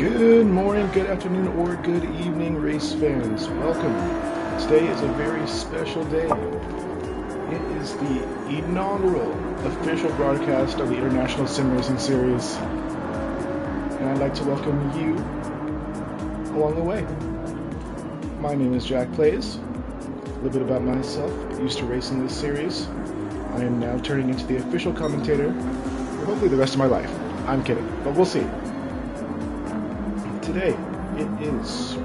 Good morning, good afternoon, or good evening, race fans. Welcome. Today is a very special day. It is the inaugural official broadcast of the International Sim Racing Series. And I'd like to welcome you along the way. My name is Jack Plays. A little bit about myself. Used to racing this series. I am now turning into the official commentator for hopefully the rest of my life. I'm kidding, but we'll see. Today, it is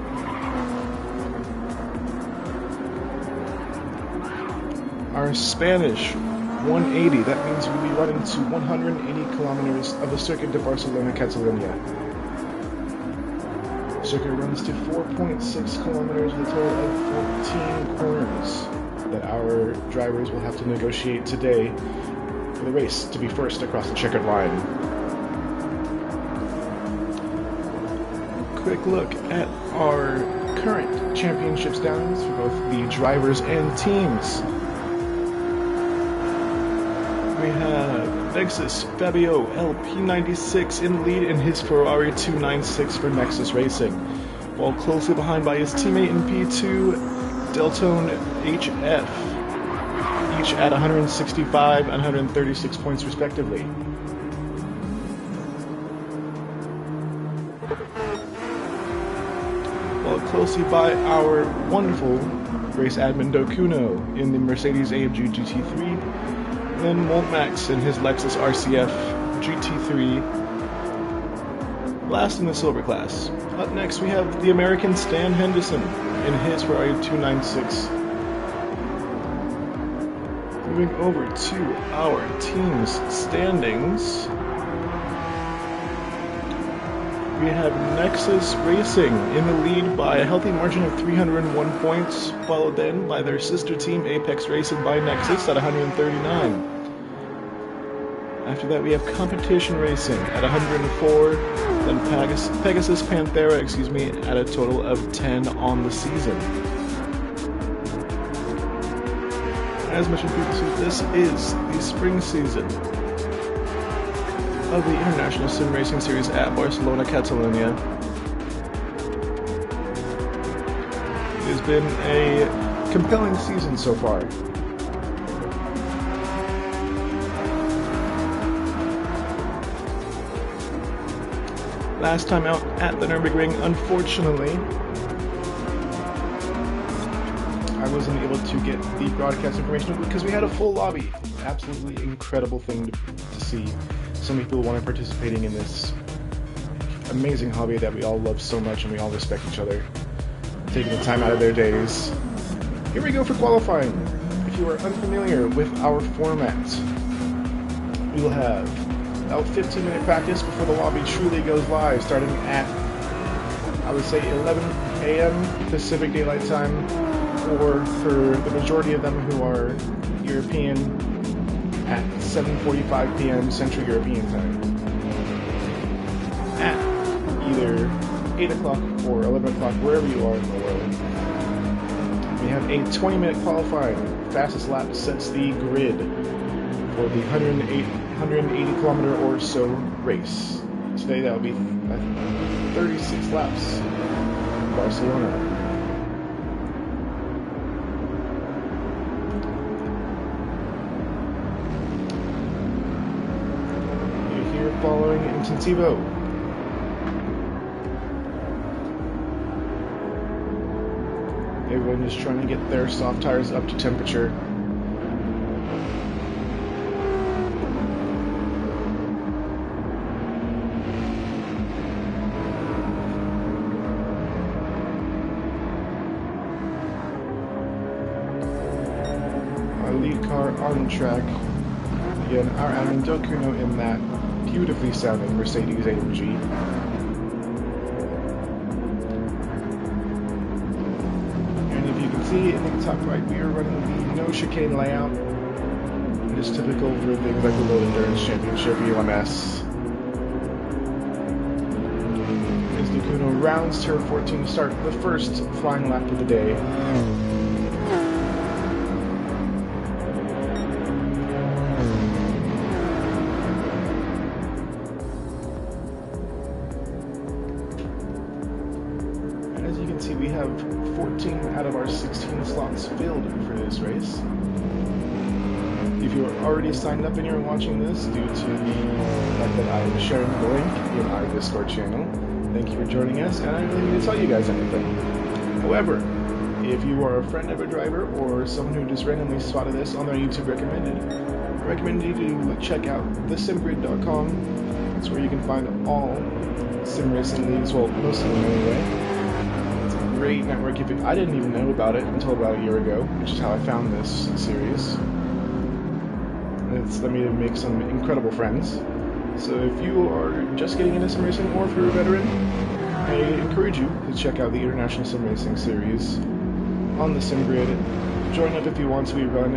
our Spanish 180. That means we'll be running to 180 kilometers of the Circuit de Barcelona, Catalonia. The circuit runs to 4.6 kilometers with a total of 14 corners that our drivers will have to negotiate today for the race to be first across the checkered line. Quick look at our current championship standings for both the drivers and teams. We have Nexus Fabio LP96 in the lead in his Ferrari 296 for Nexus Racing, while closely behind by his teammate in P2, Deltone HF, each at 165 and 136 points respectively. Closely by our wonderful race admin Dokuno in the Mercedes AMG GT3, and then Moltmax in his Lexus RCF GT3, last in the silver class. Up next we have the American Stan Henderson in his Ferrari 296. Moving over to our team's standings, we have Nexus Racing in the lead by a healthy margin of 301 points, followed then by their sister team Apex Racing by Nexus at 139. After that we have Competition Racing at 104, then Pegasus Panthera, at a total of 10 on the season. As mentioned previously, this is the spring season of the International Sim Racing Series at Barcelona, Catalonia. It has been a compelling season so far. Last time out at the Nürburgring, unfortunately, I wasn't able to get the broadcast information because we had a full lobby. Absolutely incredible thing to see. So many people want to participating in this amazing hobby that we all love so much and we all respect each other, taking the time out of their days. Here we go for qualifying. If you are unfamiliar with our format, we will have about 15-minute practice before the lobby truly goes live, starting at, I would say, 11 a.m. Pacific Daylight Time, or for the majority of them who are European, at 7:45 p.m. Central European Time. At either 8 o'clock or 11 o'clock, wherever you are in the world. We have a 20-minute qualifying. Fastest lap sets the grid for the 180 kilometer or so race. Today that will be 36 laps in Barcelona. You're here following Intensivo. Everyone is trying to get their soft tires up to temperature. Our lead car on the track. Again, our admin Del Cuno in that beautifully sounding Mercedes AMG. See, in the top right, we are running the no chicane layout. It is typical for things like the World Endurance Championship, UMS. As Ducuno rounds turn 14 to start the first flying lap of the day. As you can see, we have 14 out of our 16 slots filled for this race. If you are already signed up and you're watching this due to the fact that I am sharing the link in our Discord channel, thank you for joining us, and I don't really need to tell you guys anything. However, if you are a friend of a driver or someone who just randomly spotted this on their YouTube recommended, I recommend you to check out thesimgrid.com. That's where you can find all sim racing leagues, well, most of them anyway. Great network. I didn't even know about it until about a year ago, which is how I found this series. It's led me to make some incredible friends. So if you are just getting into sim racing, or if you're a veteran, I encourage you to check out the International Sim Racing series on the Sim Grid. Join up if you want to. We run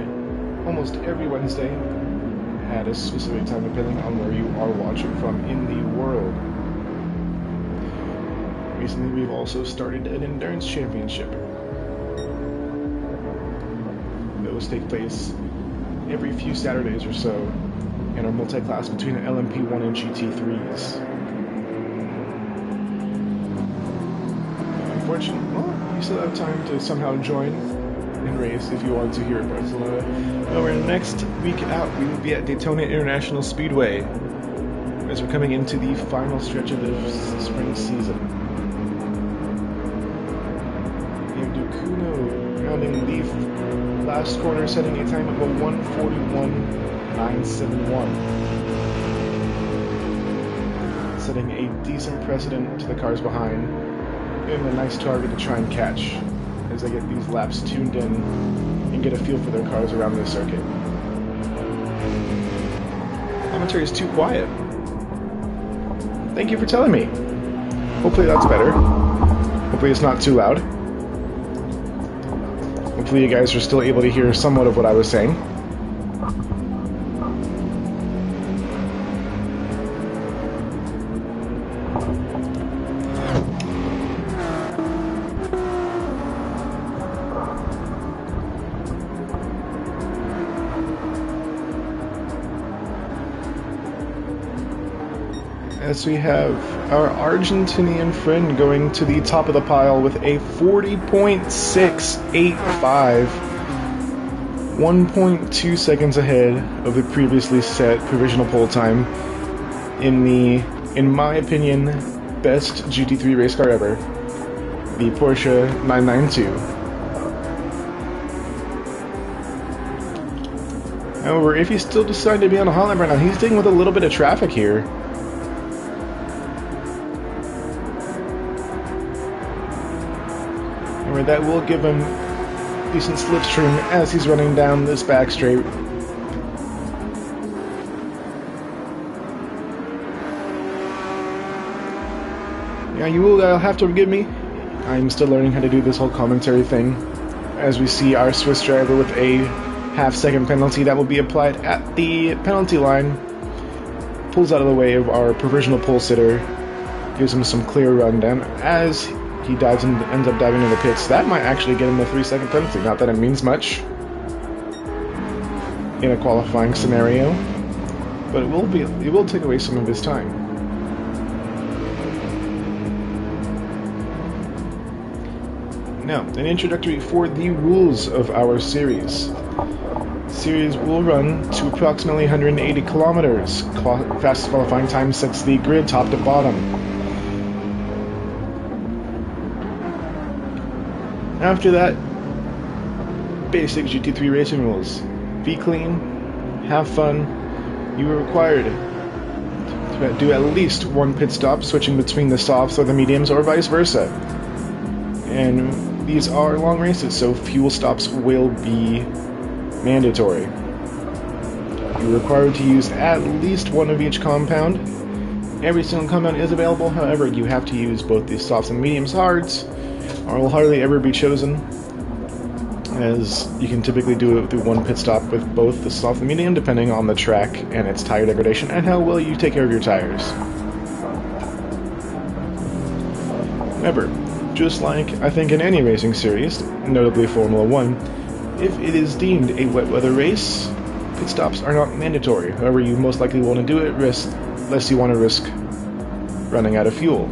almost every Wednesday at a specific time, depending on where you are watching from in the world. Recently, we've also started an endurance championship. Those take place every few Saturdays or so, and are multi-class between LMP1 and GT3s. Unfortunately, well, you still have time to somehow join and race if you want to here at Barcelona. However, next week out, we will be at Daytona International Speedway, as we're coming into the final stretch of the spring season. Rounding the last corner, setting a time of a 1:41.971, setting a decent precedent to the cars behind, and a nice target to try and catch as they get these laps tuned in and get a feel for their cars around the circuit. Commentary is too quiet. Thank you for telling me. Hopefully that's better. Hopefully it's not too loud. Hopefully you guys are still able to hear somewhat of what I was saying. As we have our Argentinian friend going to the top of the pile with a 40.685, 1.2 seconds ahead of the previously set provisional pole time in the, in my opinion, best GT3 race car ever, the Porsche 992. However, if he's still deciding to be on a hot lap right now, he's dealing with a little bit of traffic here. That will give him decent slipstream as he's running down this back straight. Yeah, you will have to forgive me. I'm still learning how to do this whole commentary thing. As we see our Swiss driver with a half-second penalty that will be applied at the penalty line. Pulls out of the way of our provisional pole sitter. Gives him some clear rundown as he dives and ends up diving into the pits. That might actually get him a 3-second penalty. Not that it means much in a qualifying scenario, but it will take away some of his time. Now, an introductory for the rules of our series. Series will run to approximately 180 kilometers. Fastest qualifying time sets the grid top to bottom. After that, basic GT3 racing rules. Be clean, have fun. You are required to do at least one pit stop, switching between the softs or the mediums or vice versa. And these are long races, so fuel stops will be mandatory. You're required to use at least one of each compound. Every single compound is available, however, you have to use both the softs and mediums hards, or will hardly ever be chosen, as you can typically do it through one pit stop with both the soft and medium, depending on the track and its tire degradation and how well you take care of your tires. Remember, just like I think in any racing series, notably Formula 1, if it is deemed a wet weather race, pit stops are not mandatory. However, you most likely want to do it unless you want to risk running out of fuel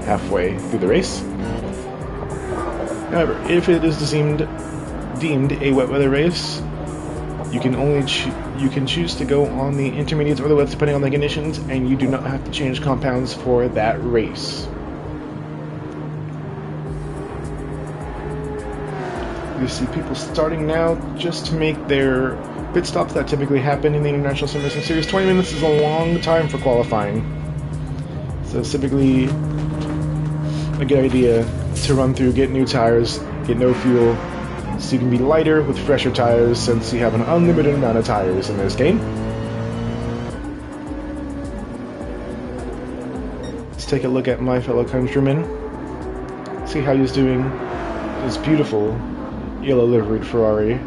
halfway through the race. However, if it is deemed a wet weather race, you can choose to go on the intermediates or the wets depending on the conditions, and you do not have to change compounds for that race. You see people starting now just to make their pit stops that typically happen in the International Sim Racing Series. 20 minutes is a long time for qualifying, so it's typically a good idea to run through, get new tires, get no fuel, so you can be lighter with fresher tires since you have an unlimited amount of tires in this game. Let's take a look at my fellow countryman, see how he's doing his beautiful yellow liveried Ferrari.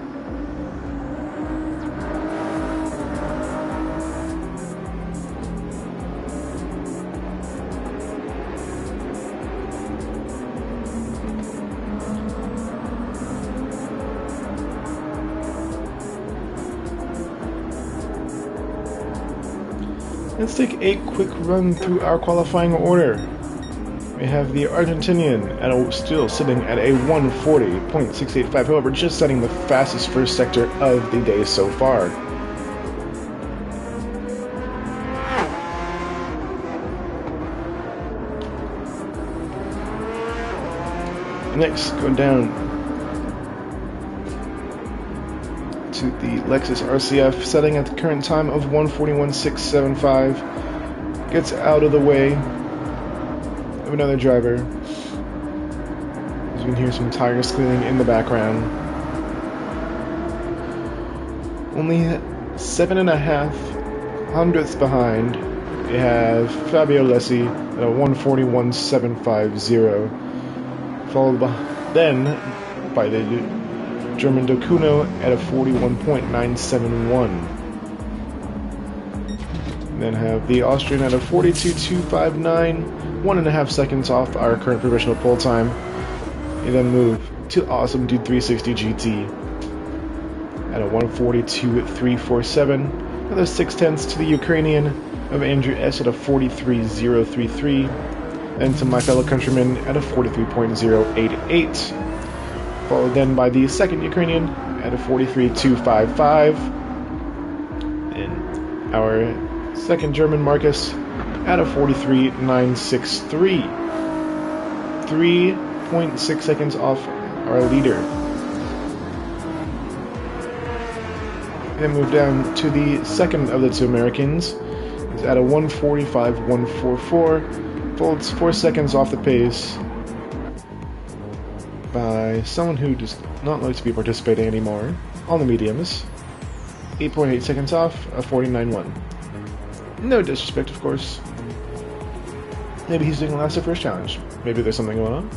Let's take a quick run through our qualifying order. We have the Argentinian still sitting at a 140.685, however, just setting the fastest first sector of the day so far. Next, go down to the Lexus RCF, setting at the current time of 141.675. Gets out of the way of another driver. As you can hear some tire squealing in the background. Only 7.5 hundredths behind, we have Fabio Lessi at a 141.750, followed then by the German Dokuno at a 41.971. Then have the Austrian at a 42.259, 1.5 seconds off our current provisional pole time. And then move to Awesome Dude 360 GT at a 142.347, another 0.6 to the Ukrainian of Andrew S at a 43.033, and to my fellow countryman at a 43.088, followed then by the second Ukrainian at a 43.255, and our second German Marcus at a 43.963, 3.6 seconds off our leader. And move down to the second of the two Americans. It's at a 145.144, folds 4 seconds off the pace by someone who just not like to be participating anymore on the mediums. 8.8 seconds off, a 49.1. No disrespect, of course. Maybe he's doing last of first challenge. Maybe there's something going on.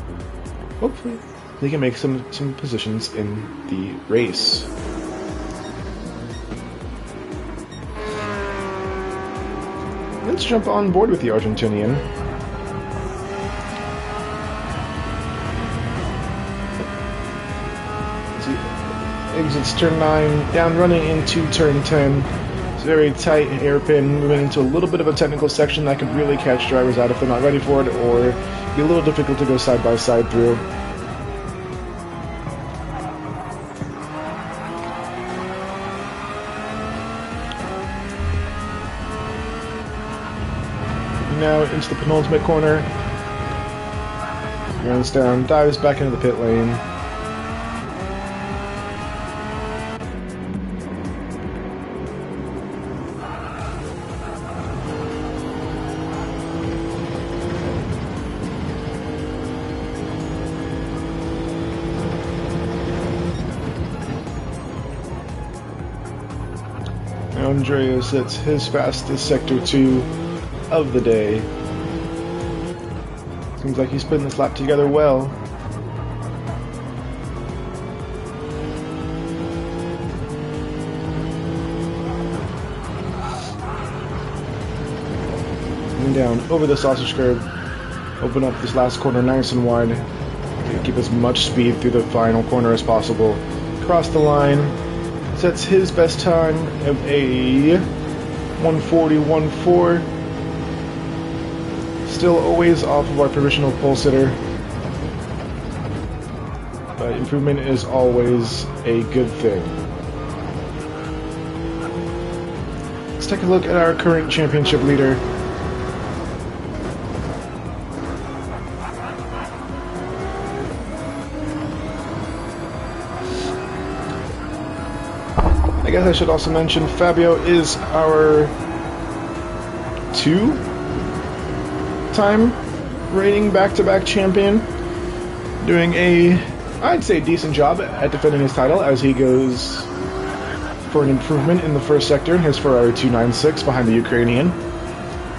Hopefully, they can make some positions in the race. Let's jump on board with the Argentinian. Exits turn 9, down running into turn 10. It's a very tight hairpin, moving into a little bit of a technical section that could really catch drivers out if they're not ready for it, or be a little difficult to go side by side through. Now into the penultimate corner. Runs down, dives back into the pit lane. Andreas hits his fastest Sector 2 of the day. Seems like he's putting this lap together well. Coming down over the sausage curb. Open up this last corner nice and wide to keep as much speed through the final corner as possible. Cross the line. Sets his best time of a 1:41.4. Still always off of our provisional pole sitter, but improvement is always a good thing. Let's take a look at our current championship leader. I guess I should also mention Fabio is our 2-time reigning back-to-back champion, doing a, I'd say, decent job at defending his title as he goes for an improvement in the first sector in his Ferrari 296 behind the Ukrainian,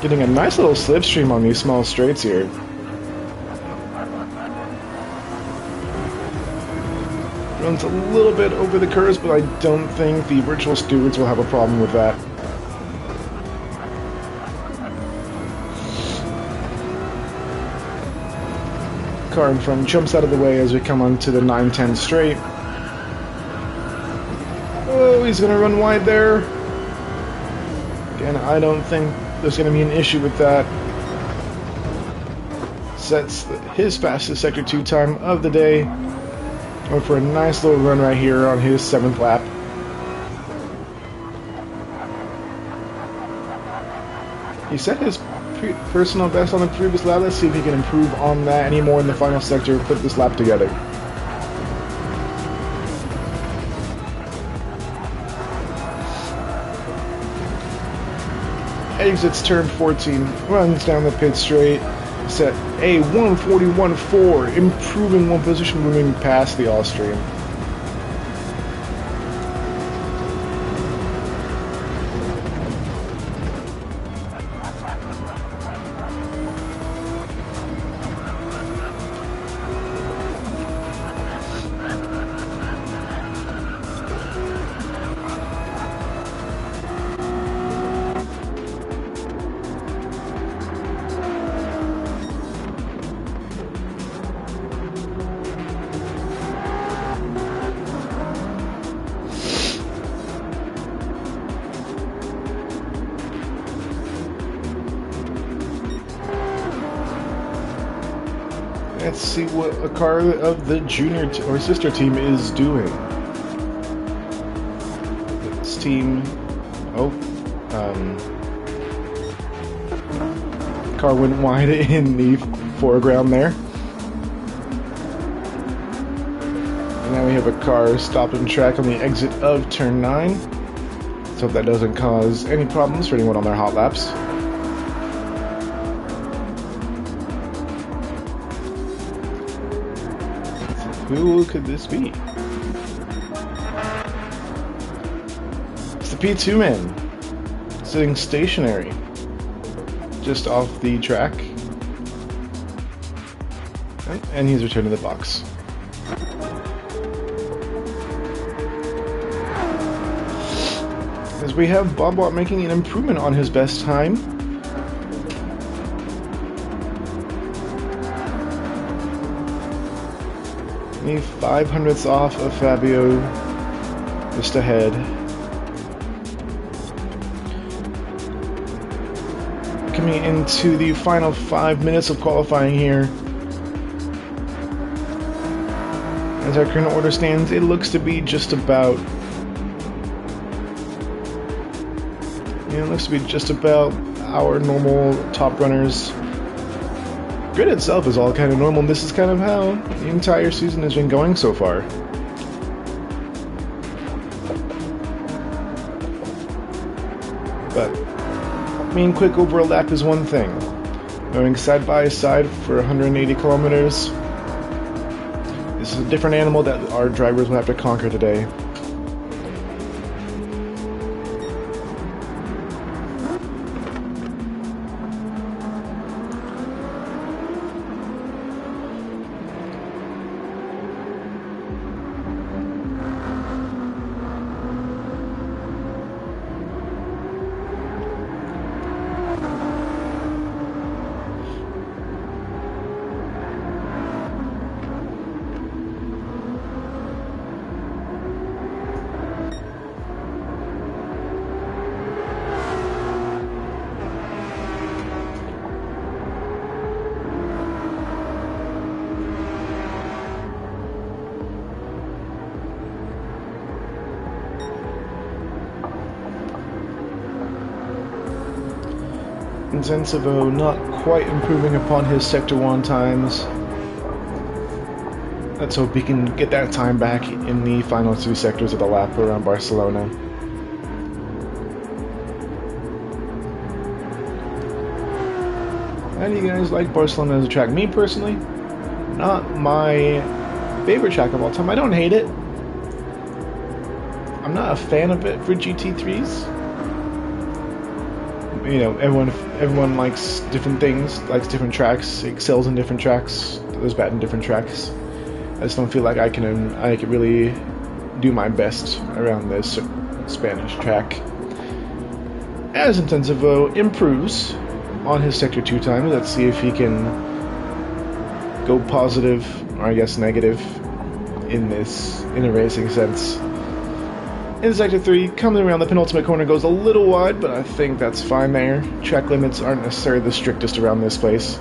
getting a nice little slipstream on these small straights here. Runs a little bit over the curves, but I don't think the virtual stewards will have a problem with that. Car in front jumps out of the way as we come onto the 910 straight. Oh, he's going to run wide there. Again, I don't think there's going to be an issue with that. Sets his fastest Sector 2 time of the day. Going for a nice little run right here on his 7th lap. He set his personal best on the previous lap. Let's see if he can improve on that any more in the final sector, put this lap together. Exits turn 14, runs down the pit straight, set a 1:41.4, improving one position, moving past the Austrian. Let's see what a car of the junior or sister team is doing. This team, car went wide in the foreground there. And now we have a car stopped in track on the exit of turn 9. Let's hope that doesn't cause any problems for anyone on their hot laps. Who could this be? P2 man, sitting stationary, just off the track. And he's returned to the box. As we have Bob Watt making an improvement on his best time. Only 0.05 off of Fabio, just ahead. Coming into the final 5 minutes of qualifying here. As our current order stands, it looks to be just about... it looks to be just about our normal top runners. Grid itself is all kind of normal, and this is kind of how the entire season has been going so far. But, I mean, quick over a lap is one thing. Going side by side for 180 kilometers, this is a different animal that our drivers will have to conquer today. Zensevo not quite improving upon his Sector 1 times. Let's hope he can get that time back in the final 2 sectors of the lap around Barcelona. How do you guys like Barcelona as a track? Me personally, not my favorite track of all time. I don't hate it. I'm not a fan of it for GT3s. You know, everyone likes different things, likes different tracks, excels in different tracks, does bad in different tracks. I just don't feel like I can really do my best around this Spanish track. As Intensivo improves on his Sector 2 time, let's see if he can go positive, or I guess negative, in a racing sense. In Sector 3, coming around the penultimate corner, goes a little wide, but I think that's fine there. Track limits aren't necessarily the strictest around this place.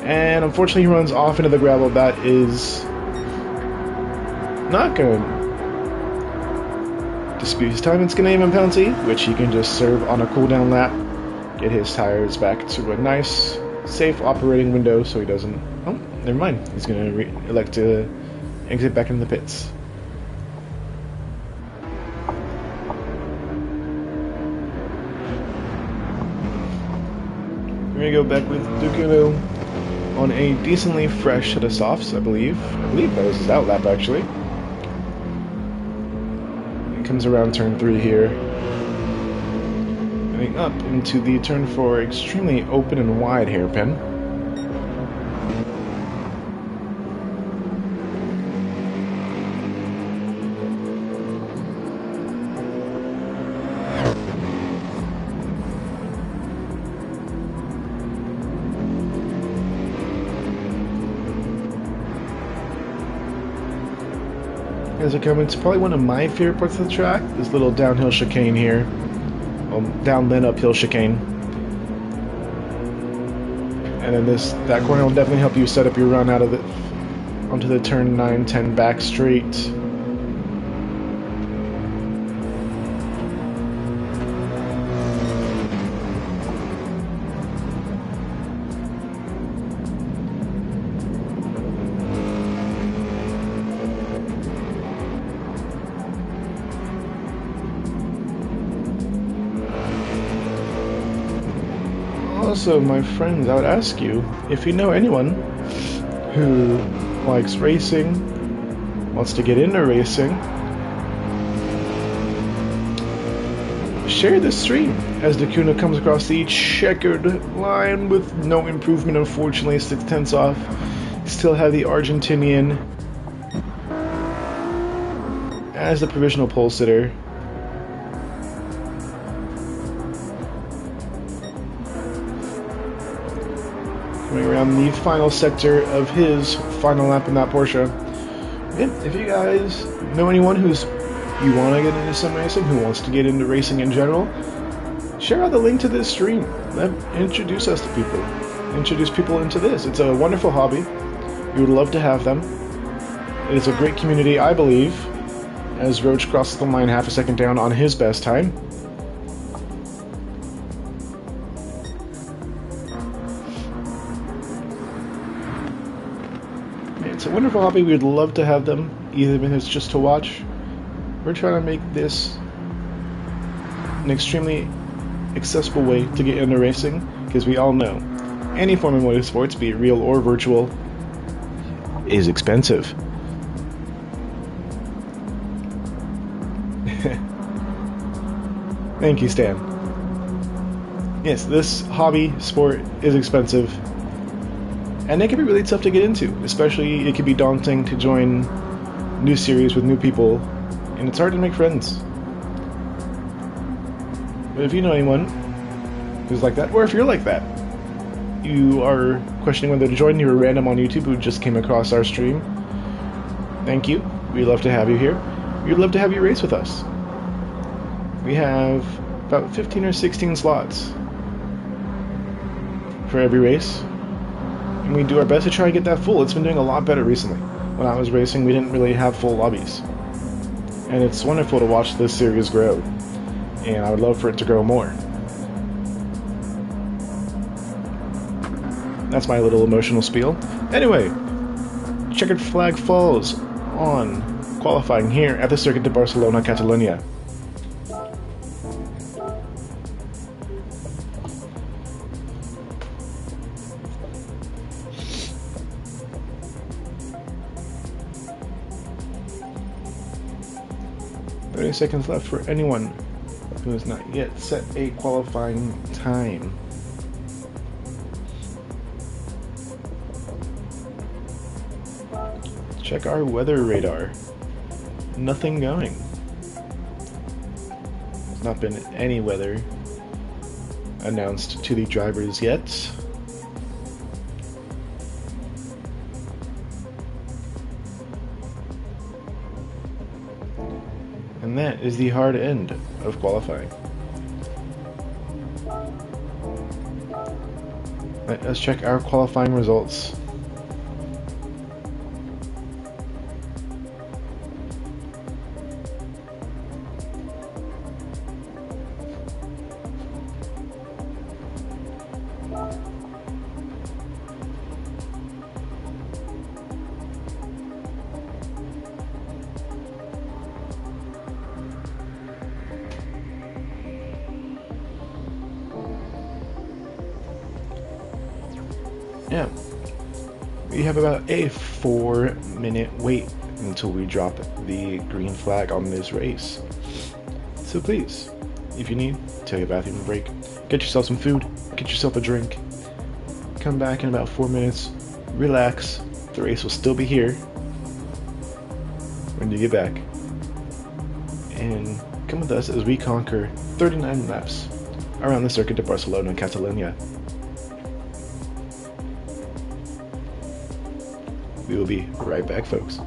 And unfortunately he runs off into the gravel. That is not going to dispute his time. It's going to give him a penalty, which he can just serve on a cooldown lap. Get his tires back to a nice, safe operating window so he doesn't... Oh, never mind. He's going to elect to exit back into the pits. We're going to go back with Ducano on a decently fresh set of softs, I believe. I believe that was his outlap, actually. He comes around turn 3 here. Going up into the turn 4, extremely open and wide hairpin. As it comes, it's probably one of my favorite parts of the track, this little downhill chicane here. Well, down then uphill chicane. And then that corner will definitely help you set up your run out of it onto the turn 9, 10 back straight. Also, my friends, I would ask you if you know anyone who likes racing, wants to get into racing, share this stream as Dakuna comes across the checkered line with no improvement, unfortunately. 6/10 off. Still have the Argentinian as the provisional pole sitter. Coming around the final sector of his final lap in that Porsche. And if you guys know anyone who's you want to get into sim racing, who wants to get into racing in general, share out the link to this stream. Introduce us to people. Introduce people into this. It's a wonderful hobby. We would love to have them. It is a great community, I believe, as Roach crosses the line half a second down on his best time. It's a wonderful hobby. We would love to have them, even if it's just to watch. We're trying to make this an extremely accessible way to get into racing, because we all know any form of motorsports, be it real or virtual, is expensive. Thank you, Stan. Yes, this hobby sport is expensive, and it can be really tough to get into, especially it can be daunting to join new series with new people, and it's hard to make friends. But if you know anyone who's like that, or if you're like that, you are questioning whether to join, you're a random on YouTube who just came across our stream, thank you. We'd love to have you here. We'd love to have you race with us. We have about 15 or 16 slots for every race, and we do our best to try and get that full. It's been doing a lot better recently. When I was racing, we didn't really have full lobbies, and it's wonderful to watch this series grow, and I would love for it to grow more. That's my little emotional spiel. Anyway, checkered flag falls on qualifying here at the Circuit de Barcelona, Catalonia. Seconds left for anyone who has not yet set a qualifying time. Check our weather radar. Nothing going. There's not been any weather announced to the drivers yet. And that is the hard end of qualifying. Let us check our qualifying results. Yeah, we have about a 4-minute wait until we drop the green flag on this race. So please, if you need, take a bathroom break, get yourself some food, get yourself a drink, come back in about 4 minutes, relax, the race will still be here when you get back, and come with us as we conquer 39 laps around the Circuit de Barcelona, Catalonia. We will be right back, folks.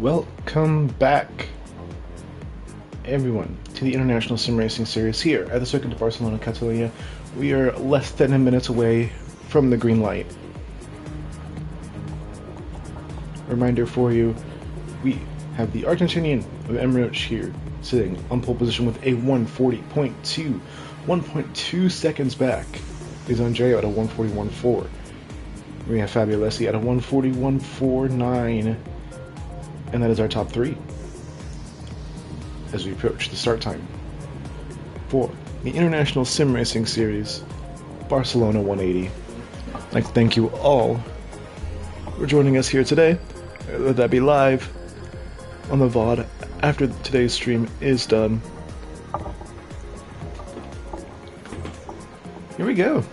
Welcome back, everyone, to the International Sim Racing Series here at the Circuit de Barcelona, Catalunya. We are less than 10 minutes away from the green light. Reminder for you, we have the Argentinian of Emirates here, sitting on pole position with a 140.2. 1.2 seconds back is Andrea at a 141.4. We have Fabio Lessi at a 141.49. And that is our top three as we approach the start time for the International Sim Racing Series Barcelona 180. I'd like to thank you all for joining us here today. Let that be live on the VOD after today's stream is done. Here we go.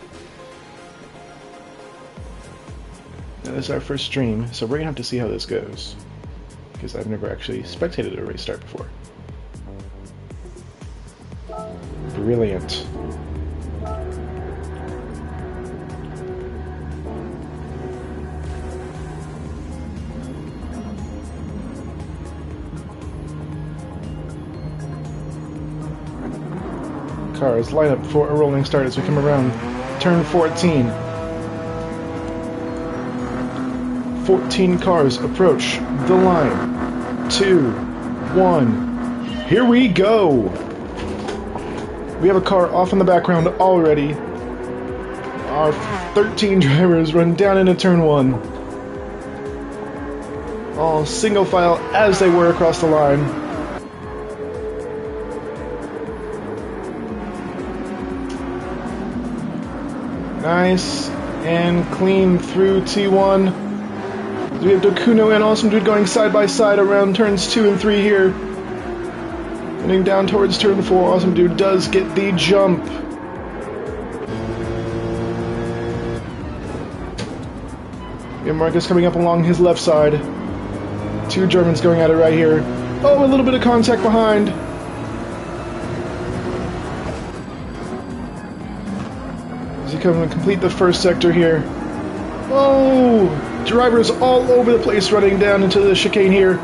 Now, this is our first stream, so we're gonna have to see how this goes, because I've never actually spectated a race start before. Brilliant. Cars line up for a rolling start as we come around turn 14. 14 cars approach the line. 2, 1. Here we go! We have a car off in the background already. Our 13 drivers run down into turn 1. All single file as they were across the line. Nice and clean through T1. We have Dokuno and Awesome Dude going side by side around turns 2 and 3 here. Heading down towards turn 4, Awesome Dude does get the jump. We have Marcus coming up along his left side. Two Germans going at it right here. Oh, a little bit of contact behind. As he comes to complete the first sector here. Oh! Drivers all over the place running down into the chicane here.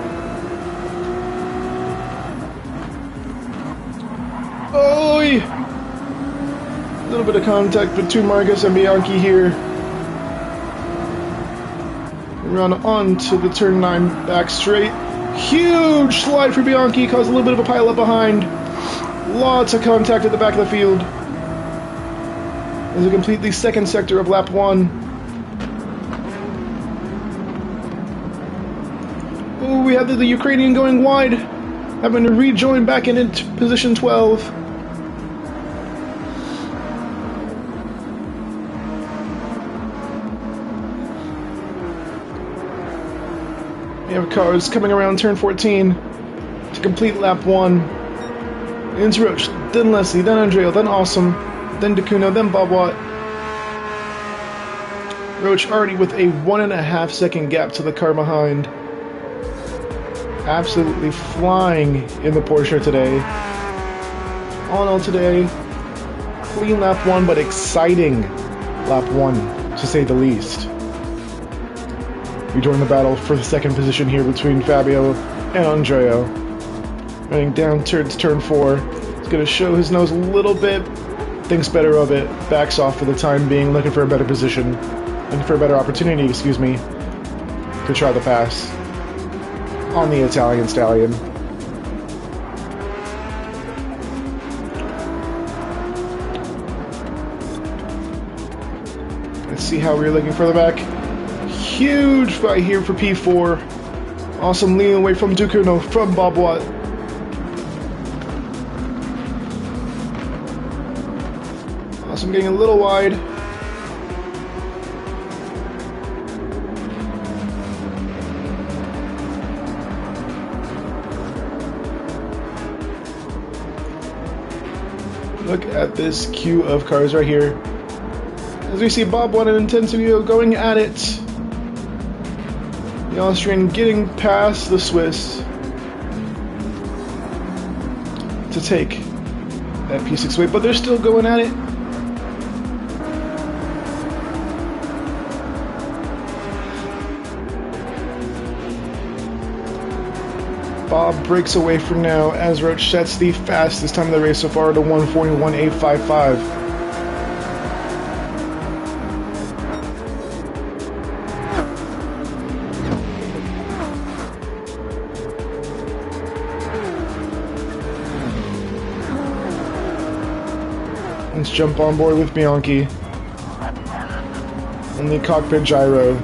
Oh! A little bit of contact between Marcus and Bianchi here. Run on to the turn 9 back straight. Huge slide for Bianchi, caused a little bit of a pile up behind. Lots of contact at the back of the field. As we complete the second sector of lap 1. Oh, we have the Ukrainian going wide, having to rejoin back into position 12. We have cars coming around turn 14 to complete lap 1. Into Roach, then Leslie, then Andrea, then Awesome, then Dacuno, then Bob Watt. Roach already with a 1.5 second gap to the car behind. Absolutely flying in the Porsche today. All in all today, clean lap 1, but exciting lap 1, to say the least. We join the battle for the second position here between Fabio and Andrea. Running down towards turn 4. He's going to show his nose a little bit, thinks better of it, backs off for the time being, looking for a better position, looking for a better opportunity, excuse me, to try the pass on the Italian Stallion. Let's see how we're looking further back. Huge fight here for P4. Awesome lean away from Ducuno, from Bob Watt. Awesome getting a little wide. Look at this queue of cars right here. As we see Bob Watt and Intensivio going at it. The Austrian getting past the Swiss to take that P6 weight, but they're still going at it. Bob breaks away for now as Roach sets the fastest time of the race so far to 1:41.855. Let's jump on board with Bianchi and the cockpit gyro.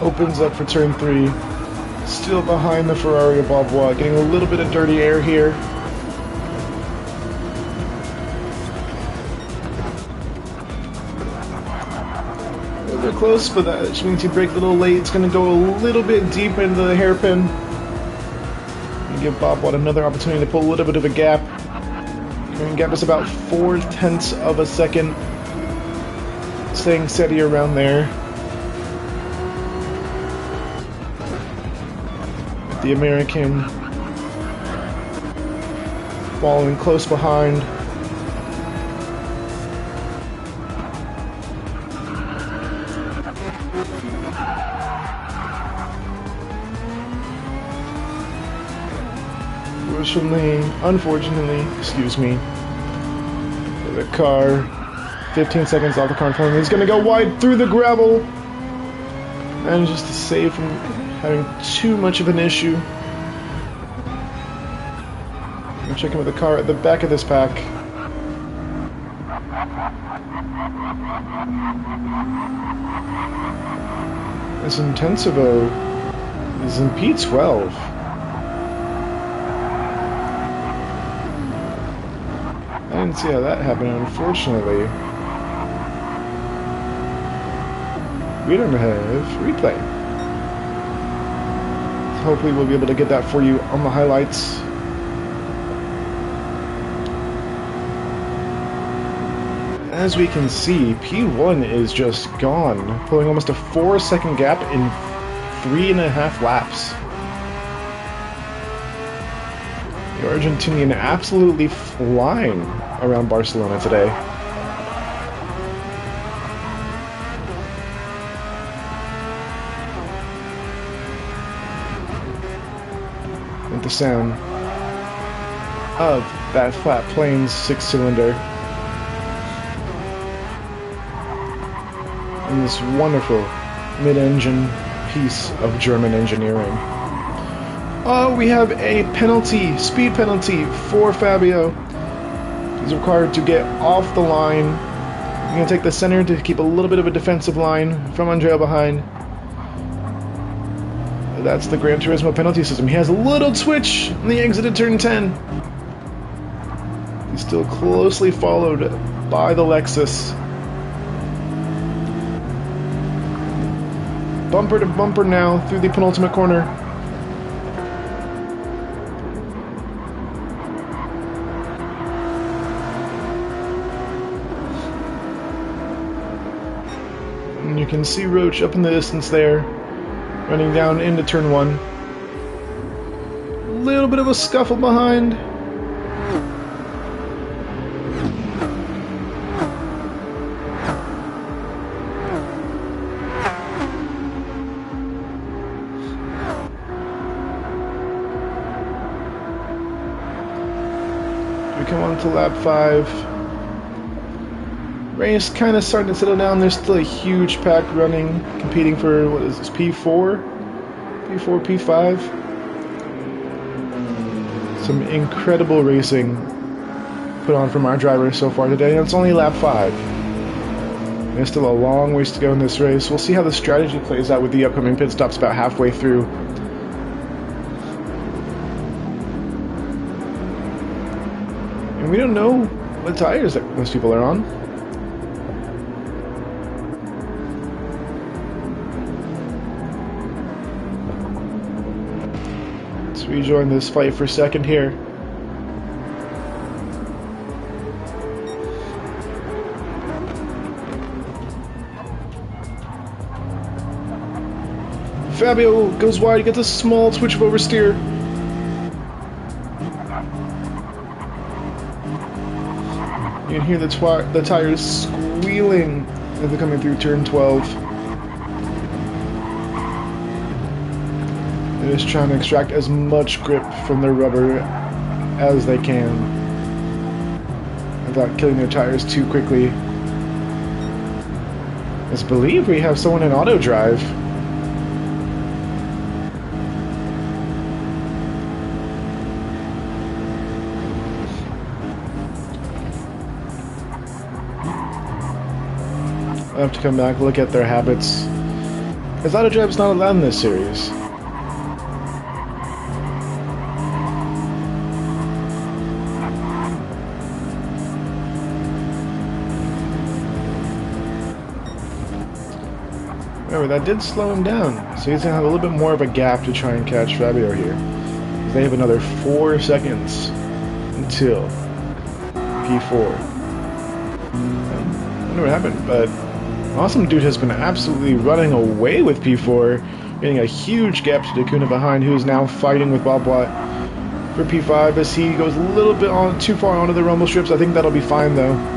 Opens up for turn 3. Still behind the Ferrari of Bob Watt, getting a little bit of dirty air here. A little bit close, but that just means he braked a little late. It's going to go a little bit deep into the hairpin. And give Bob Watt another opportunity to pull a little bit of a gap. And gap is about 0.4 of a second. Staying steady around there. The American following close behind. Unfortunately, excuse me, the car, 15 seconds off the car in front of me. He's going to go wide through the gravel. And just to save from having too much of an issue. I'm checking with the car at the back of this pack. This Intensivo is in P12. I didn't see how that happened, unfortunately. We don't have replay. Hopefully we'll be able to get that for you on the highlights. As we can see, P1 is just gone, pulling almost a 4-second gap in 3.5 laps. The Argentinian absolutely flying around Barcelona today. The sound of that flat plane's 6-cylinder and this wonderful mid-engine piece of German engineering. Oh, we have a penalty, speed penalty for Fabio. He's required to get off the line. He's going to take the center to keep a little bit of a defensive line from Andrea behind. That's the Gran Turismo penalty system. He has a little twitch on the exit of turn 10. He's still closely followed by the Lexus. Bumper to bumper now through the penultimate corner. And you can see Roach up in the distance there. Running down into turn 1. A little bit of a scuffle behind. We come on to lap 5. Race kind of starting to settle down. There's still a huge pack running, competing for, what is this, P4? P4, P5? Some incredible racing put on from our drivers so far today, and it's only lap 5. There's still a long ways to go in this race. We'll see how the strategy plays out with the upcoming pit stops about halfway through. And we don't know what tires that most people are on. Let's rejoin this fight for a second here. Fabio goes wide, gets a small twitch of oversteer. You can hear the tires squealing as they're coming through turn 12. They're just trying to extract as much grip from their rubber as they can without killing their tires too quickly. I believe we have someone in auto drive. I'll have to come back, look at their habits. Because auto drive's not allowed in this series. Remember, that did slow him down, so he's going to have a little bit more of a gap to try and catch Fabio here. They have another 4 seconds until P4. I wonder what happened, but Awesome Dude has been absolutely running away with P4, getting a huge gap to Dakuna behind, who is now fighting with Bob Watt for P5 as he goes a little bit too far onto the rumble strips. I think that'll be fine though.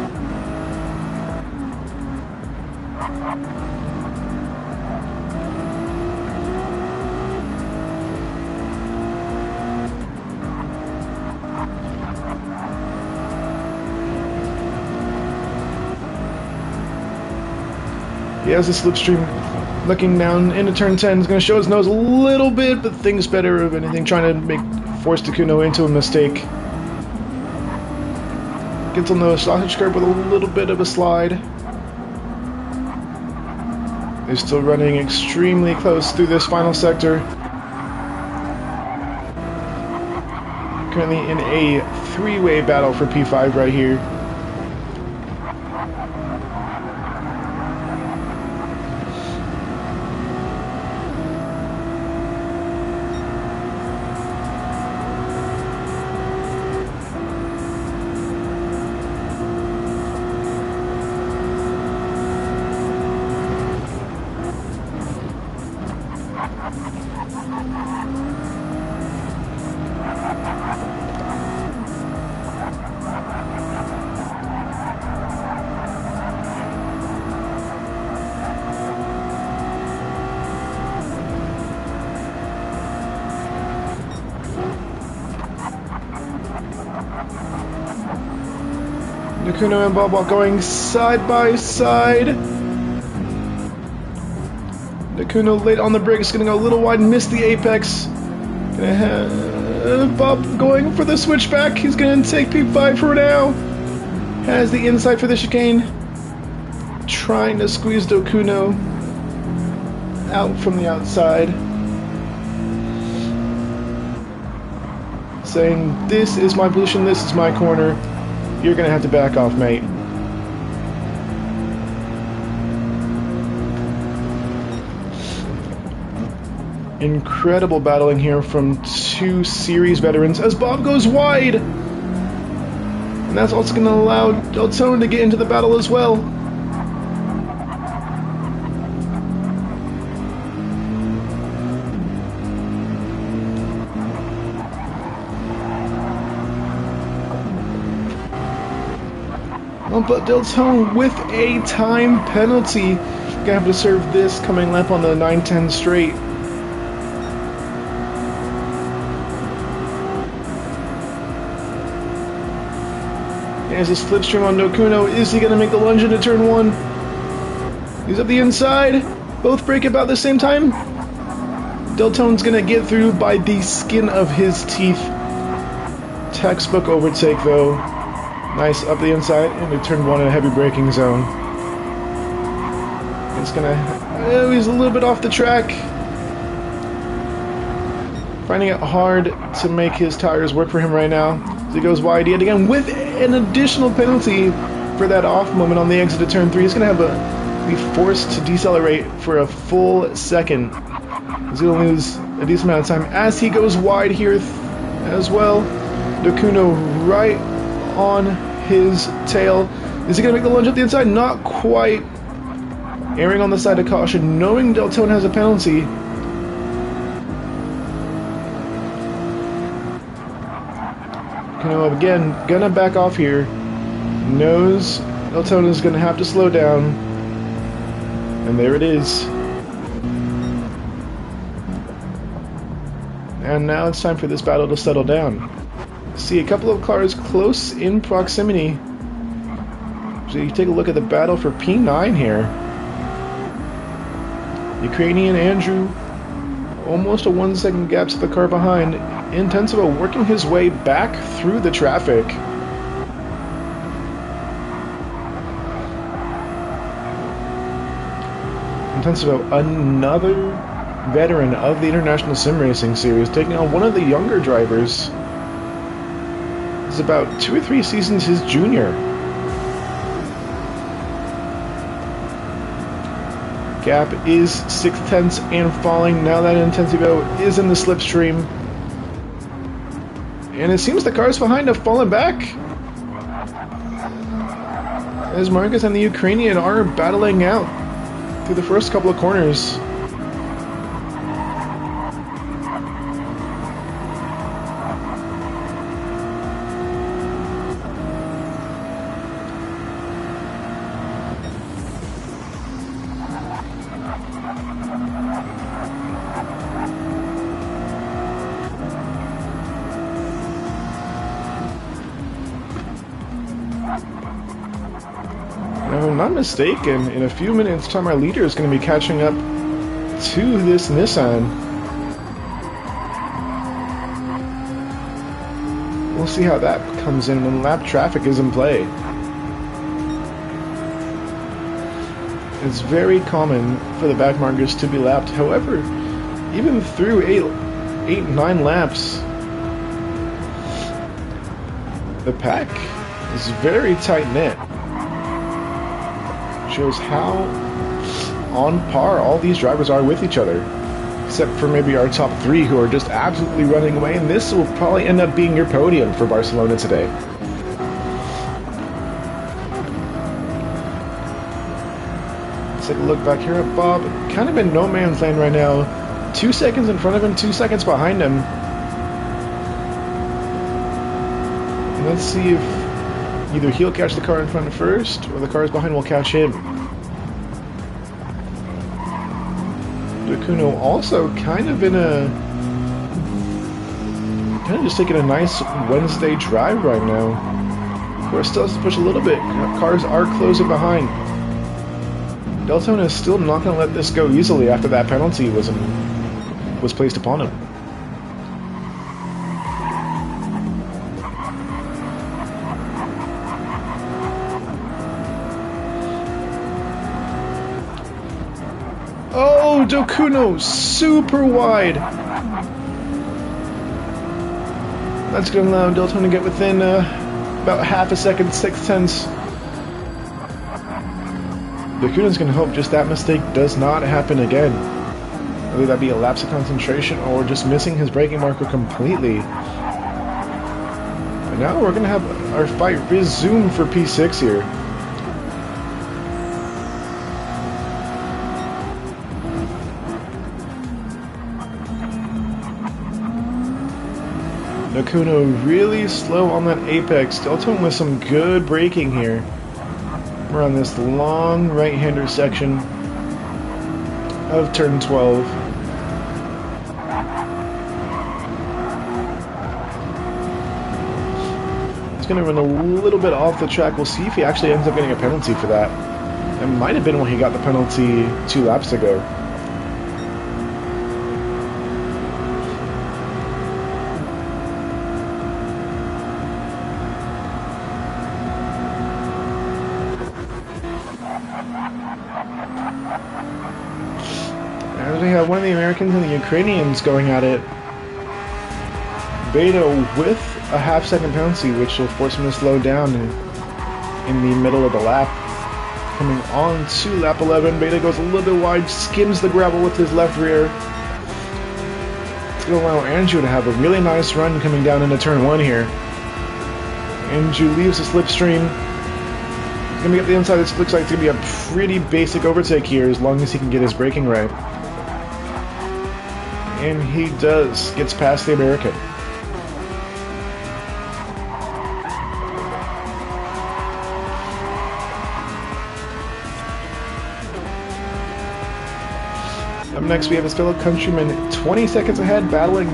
He has the slipstream looking down into turn 10. He's going to show his nose a little bit, but thinks better of anything, trying to force Takuno into a mistake. Gets on the sausage curb with a little bit of a slide. They're still running extremely close through this final sector. Currently in a 3-way battle for P5 right here. Nakuno and Bob Watt going side by side. Nakuno late on the brakes, gonna go a little wide and miss the apex. Gonna have Bob going for the switchback. He's gonna take P5 for now. Has the inside for the chicane. Trying to squeeze Nakuno out from the outside. Saying, this is my position, this is my corner. You're gonna have to back off, mate. Incredible battling here from two series veterans as Bob goes wide. And that's also gonna allow Deltone to get into the battle as well. But Deltone with a time penalty. Gonna have to serve this coming lap on the 9-10 straight. There's a slipstream on Nakuno. Is he gonna make the lunge into turn 1? He's up the inside. Both brake about the same time. Deltone's gonna get through by the skin of his teeth. Textbook overtake though. Nice up the inside into turn 1 in a heavy braking zone. It's gonna... Oh, he's a little bit off the track. Finding it hard to make his tires work for him right now. As he goes wide yet again with an additional penalty for that off moment on the exit of turn 3. He's gonna have be forced to decelerate for a full second. He's gonna lose a decent amount of time as he goes wide here as well. Nakuno right on his tail. Is he going to make the lunge up the inside? Not quite. Erring on the side of caution, knowing Deltone has a penalty. Nakuno again, gonna back off here. Knows Deltone is going to have to slow down. And there it is. And now it's time for this battle to settle down. See a couple of cars close in proximity. So you take a look at the battle for P9 here. Ukrainian Andrew, almost a 1 second gap to the car behind. Intensivo working his way back through the traffic. Intensivo, another veteran of the International Sim Racing Series, taking on one of the younger drivers. He's about 2 or 3 seasons his junior. Gap is 6/10 and falling now that Intensivo is in the slipstream. And it seems the cars behind have fallen back, as Marcus and the Ukrainian are battling out through the first couple of corners. If I'm not mistaken, in a few minutes' time our leader is going to be catching up to this Nissan. We'll see how that comes in when lap traffic is in play. It's very common for the backmarkers to be lapped. However, even through 8-9 laps, the pack is very tight-knit. Shows how on par all these drivers are with each other, except for maybe our top 3 who are just absolutely running away, and this will probably end up being your podium for Barcelona today. Let's take a look back here at Bob, kind of in no man's land right now. 2 seconds in front of him, 2 seconds behind him. And let's see if either he'll catch the car in front first, or the cars behind will catch him. Dacuno also kind of just taking a nice Wednesday drive right now. Of course, still has to push a little bit. Cars are closing behind. Deltona is still not going to let this go easily after that penalty was placed upon him. Oh, Dacuno, super wide. That's going to allow Deltona to get within about half a second, 6/10. Dacuno's going to hope just that mistake does not happen again. Whether that be a lapse of concentration or just missing his braking marker completely. And now we're going to have our fight resume for P6 here. Dacuno really slow on that apex. Deltona with some good braking here. We're on this long right-hander section of turn 12. He's going to run a little bit off the track. We'll see if he actually ends up getting a penalty for that. It might have been when he got the penalty 2 laps ago. As we have one of the Americans and the Ukrainians going at it. Beta with a half-second penalty, which will force him to slow down in the middle of the lap. Coming on to lap 11, Beta goes a little bit wide, skims the gravel with his left rear. It's going to allow Andrew to have a really nice run coming down into turn 1 here. Andrew leaves the slipstream. He's going to get the inside. This looks like it's going to be a pretty basic overtake here, as long as he can get his braking right. And he does. Gets past the American. Up next we have his fellow countryman 20 seconds ahead, battling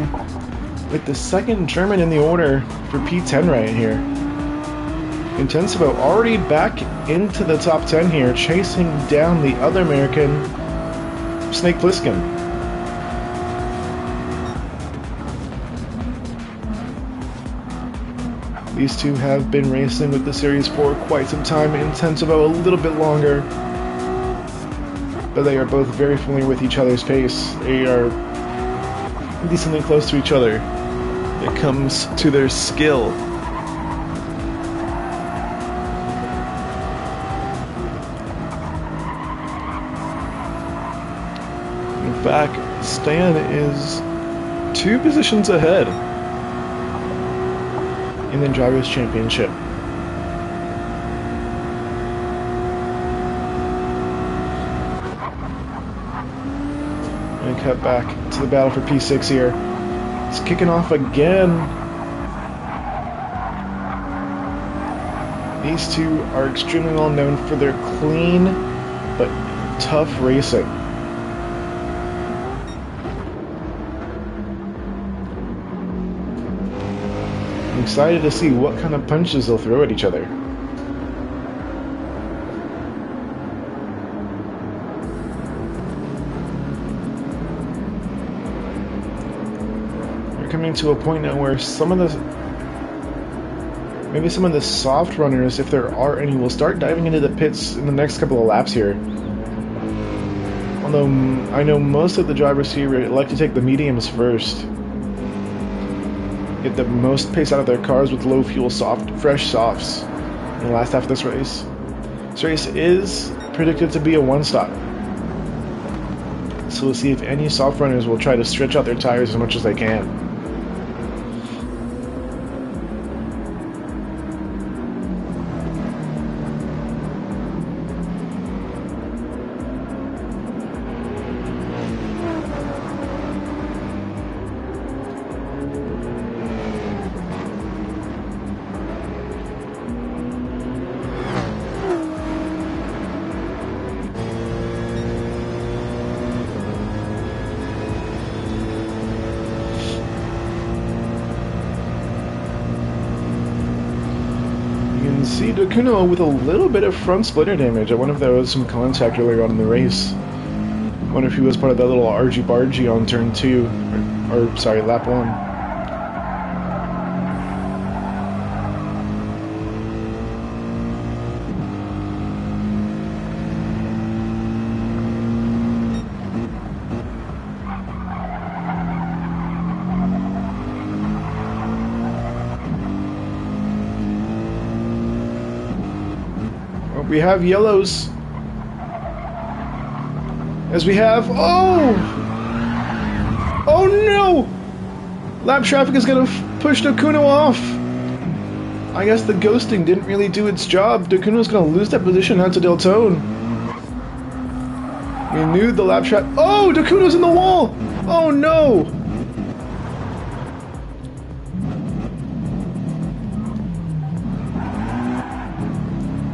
with the second German in the order for P10 right here. Intensivo already back into the top 10 here, chasing down the other American, Snake Plissken. These two have been racing with the series for quite some time. Intensivo a little bit longer, but they are both very familiar with each other's pace. They are decently close to each other when it comes to their skill. In fact, Stan is 2 positions ahead in the Drivers' Championship. And cut back to the battle for P6 here. It's kicking off again. These two are extremely well known for their clean but tough racing. I'm excited to see what kind of punches they'll throw at each other. We're coming to a point now where maybe some of the soft runners, if there are any, will start diving into the pits in the next couple of laps here. Although I know most of the drivers here like to take the mediums first. Get the most pace out of their cars with low fuel fresh softs in the last half of this race. This race is predicted to be a one-stop. So we'll see if any soft runners will try to stretch out their tires as much as they can. See Dokuno with a little bit of front splitter damage. I wonder if there was some contact earlier on in the race. I wonder if he was part of that little argy-bargy on turn 2, or sorry, lap 1. We have yellows. As we have... Oh! Oh no! Lap traffic is going to push Dokuno off. I guess the ghosting didn't really do its job. Dokuno's going to lose that position out to Deltone. We knew the lap traffic... Oh! Dokuno's in the wall! Oh no!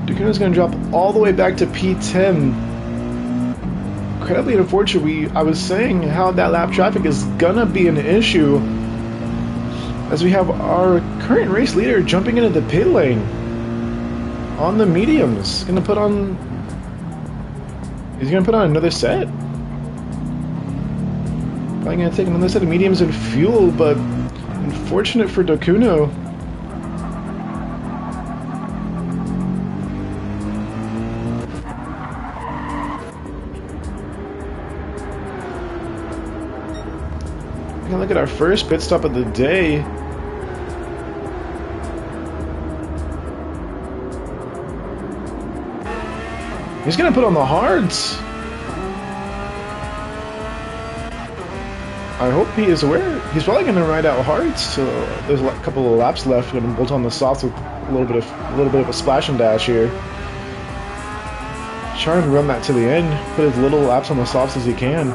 Dokuno's going to drop all the way back to P10. Incredibly unfortunate. I was saying how that lap traffic is going to be an issue as we have our current race leader jumping into the pit lane on the mediums. He's going to put on another set. Probably going to take another set of mediums and fuel, but unfortunate for Dokuno. Look at our first pit stop of the day. He's gonna put on the hards. I hope he is aware. He's probably gonna ride out hards, so there's a couple of laps left. Gonna bolt on the softs with a little bit of a splash and dash here. Try and run that to the end. Put as little laps on the softs as he can.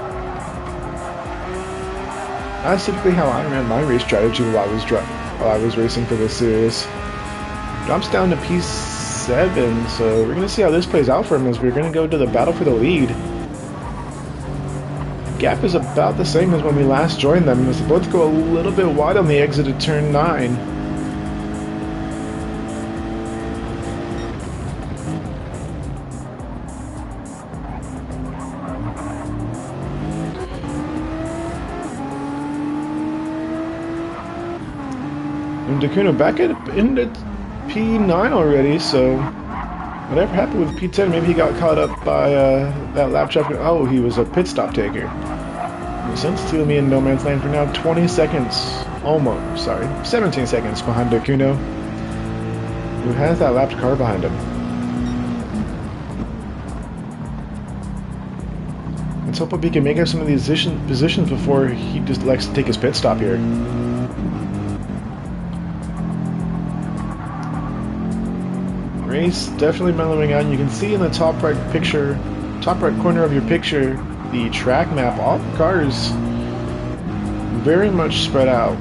That's typically how I ran my race strategy while I was racing for this series. Drops down to P7, so we're going to see how this plays out for him as we're going to go to the battle for the lead. gap is about the same as when we last joined them, as they both go a little bit wide on the exit of turn 9. And Dacuno back into P9 already, so whatever happened with P10, maybe he got caught up by that lap traffic. Oh, he was a pit stop taker. Since stealing me in no man's land for now 20 seconds, almost, sorry, 17 seconds behind Dacuno, who has that lapped car behind him. Let's hope he can make up some of these positions before he just likes to take his pit stop here. Race definitely mellowing out. You can see in the top right corner of your picture, the track map. All the cars very much spread out.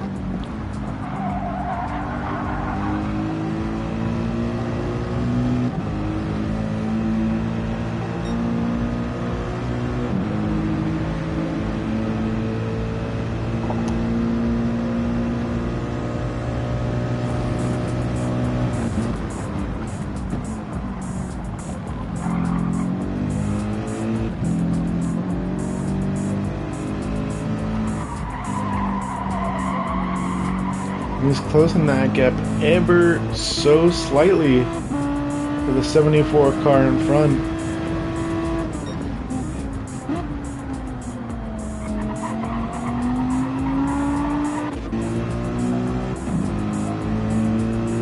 He's closing that gap ever so slightly for the 74 car in front.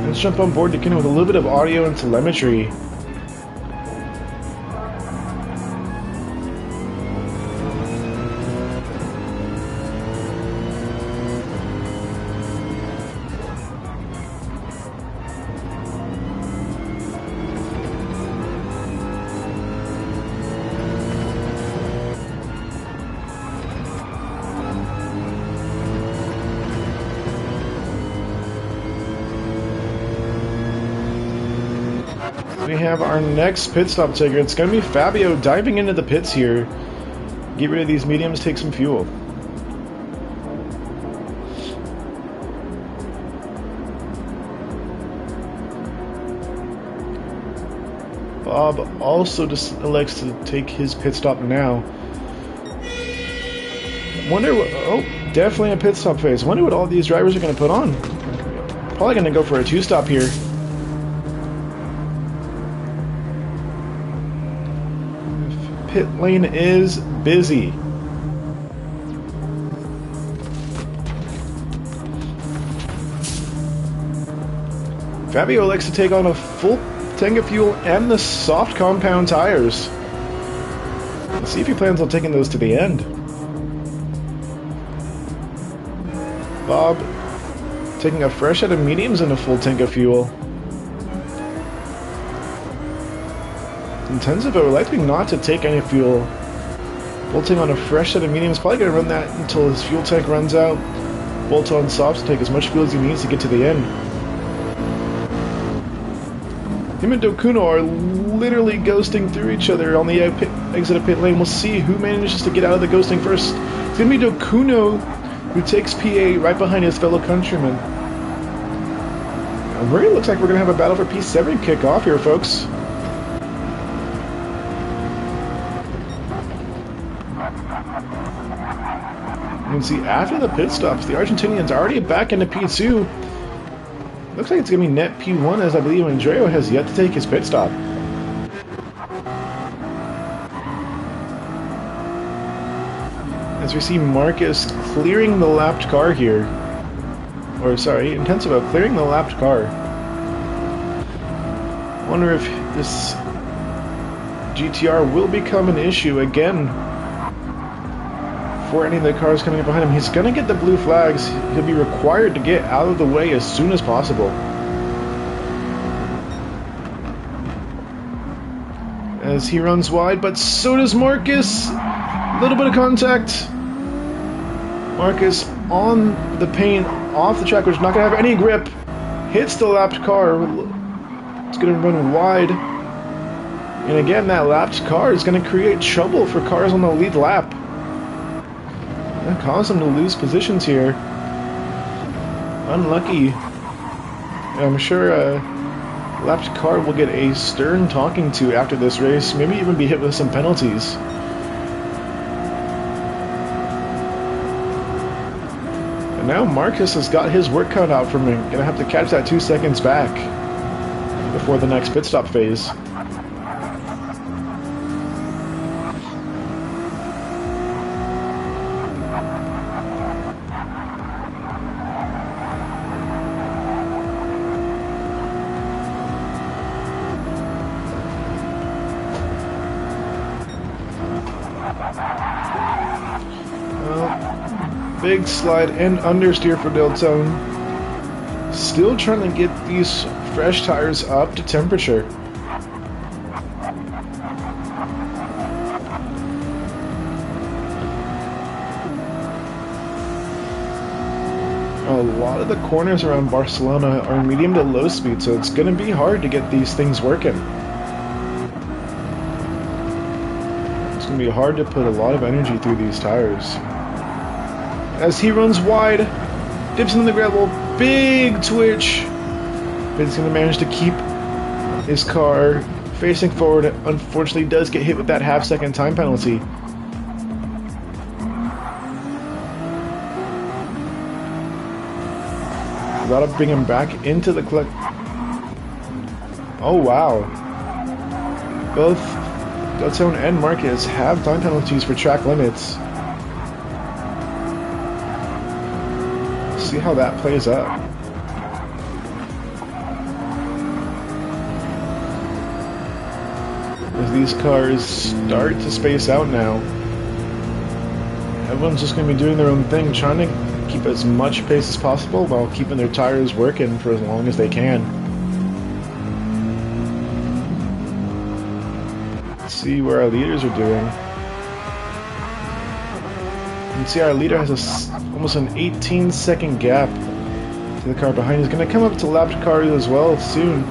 Let's jump on board Dacuno with a little bit of audio and telemetry. We have our next pit stop taker. It's going to be Fabio diving into the pits here. Get rid of these mediums, take some fuel. Bob also just elects to take his pit stop now. Wonder what, oh, definitely a pit stop phase. Wonder what all these drivers are going to put on. Probably going to go for a 2-stop here. Pit lane is busy. Fabio likes to take on a full tank of fuel and the soft compound tires. Let's see if he plans on taking those to the end. Bob taking a fresh set of mediums and a full tank of fuel. Intensivo would likely not to take any fuel. Bolting on a fresh set of mediums, probably going to run that until his fuel tank runs out. Bolt on softs to take as much fuel as he needs to get to the end. Him and Dacuno are literally ghosting through each other on the exit of pit lane. We'll see who manages to get out of the ghosting first. It's going to be Dacuno who takes P8 right behind his fellow countryman. It really looks like we're going to have a battle for P7 kickoff here, folks. You can see after the pit stops, the Argentinian's already back into P2. Looks like it's going to be net P1, as I believe Andreo has yet to take his pit stop. As we see Marcus clearing the lapped car here. Or, sorry, Intensivo clearing the lapped car. Wonder if this GTR will become an issue again for any of the cars coming up behind him. He's going to get the blue flags. He'll be required to get out of the way as soon as possible. As he runs wide, but so does Marcus. A little bit of contact. Marcus on the paint, off the track, which is not going to have any grip. Hits the lapped car. It's going to run wide. And again, that lapped car is going to create trouble for cars on the lead lap. That caused him to lose positions here. Unlucky. And I'm sure lapped car will get a stern talking to after this race, maybe even be hit with some penalties. And now Marcus has got his work cut out for him. Gonna have to catch that 2 seconds back before the next pit stop phase. Big slide and understeer for Deltone. Still trying to get these fresh tires up to temperature. A lot of the corners around Barcelona are medium to low speed, so it's going to be hard to get these things working. It's going to be hard to put a lot of energy through these tires. As he runs wide, dips into the gravel, big twitch. But he's going to manage to keep his car facing forward. Unfortunately, does get hit with that half-second time penalty. Got to bring him back into the clip. Oh wow! Both Deltone and Marquez have time penalties for track limits. See how that plays out. As these cars start to space out now, everyone's just going to be doing their own thing, trying to keep as much pace as possible while keeping their tires working for as long as they can. Let's see where our leaders are doing. You can see our leader has almost an 18-second gap to the car behind. He's going to come up to lapped cars as well soon,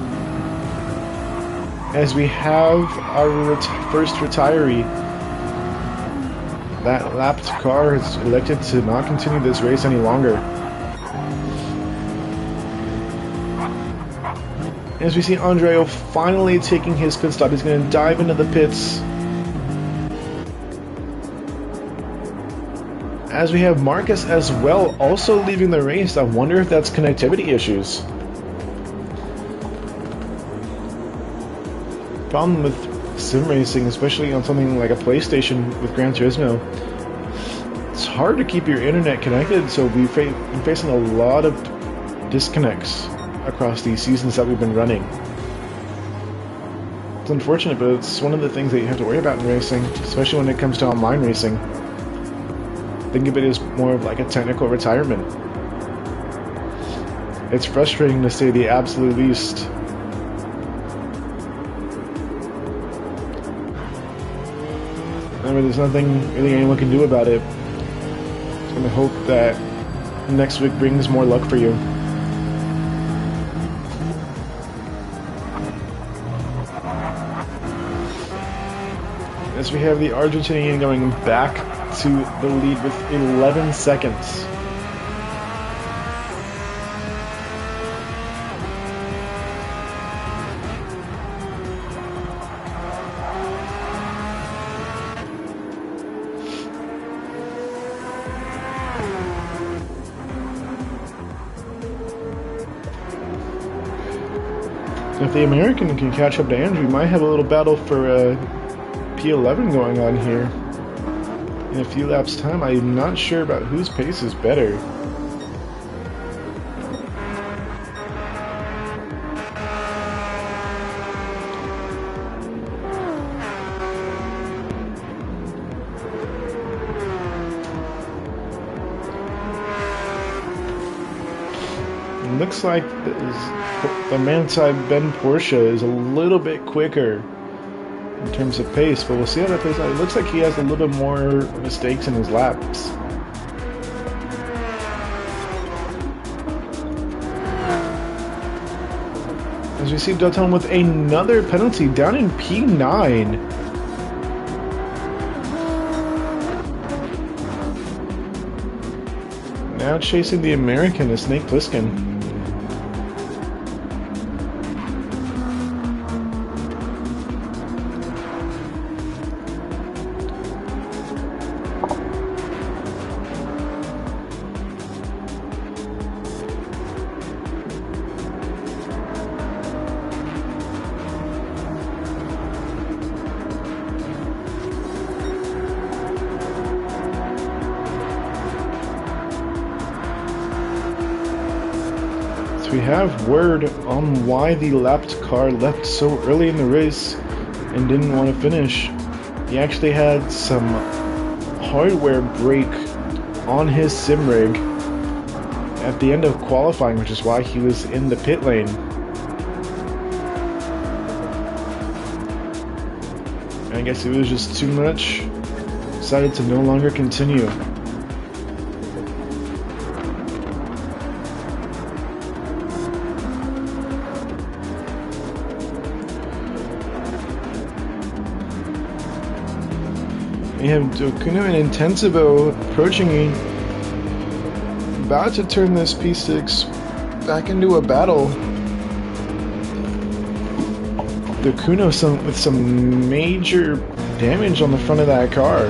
as we have our first retiree. That lapped car has elected to not continue this race any longer. As we see Andreo finally taking his pit stop, he's going to dive into the pits. As we have Marcus as well also leaving the race. I wonder if that's connectivity issues. Problem with sim racing, especially on something like a PlayStation with Gran Turismo, it's hard to keep your internet connected, so we're facing a lot of disconnects across these seasons that we've been running. It's unfortunate, but it's one of the things that you have to worry about in racing, especially when it comes to online racing. Think of it as more of like a technical retirement. It's frustrating to say the absolute least. I mean, there's nothing really anyone can do about it. I'm gonna hope that next week brings more luck for you. As we have the Argentinian going back to the lead with 11 seconds. If the American can catch up to Andrew, we might have a little battle for P11 going on here. In a few laps time, I'm not sure about whose pace is better. It looks like the man-side Ben Porsche is a little bit quicker in terms of pace, but we'll see how that plays out. It looks like he has a little bit more mistakes in his laps. As we see Deltone with another penalty down in P9. Now chasing the American is Snake Plissken. We have word on why the lapped car left so early in the race and didn't want to finish. He actually had some hardware break on his sim rig at the end of qualifying, which is why he was in the pit lane. I guess it was just too much. Decided to no longer continue. We have Dokuno and Intensivo approaching me, about to turn this P6 back into a battle. Dokuno with some major damage on the front of that car.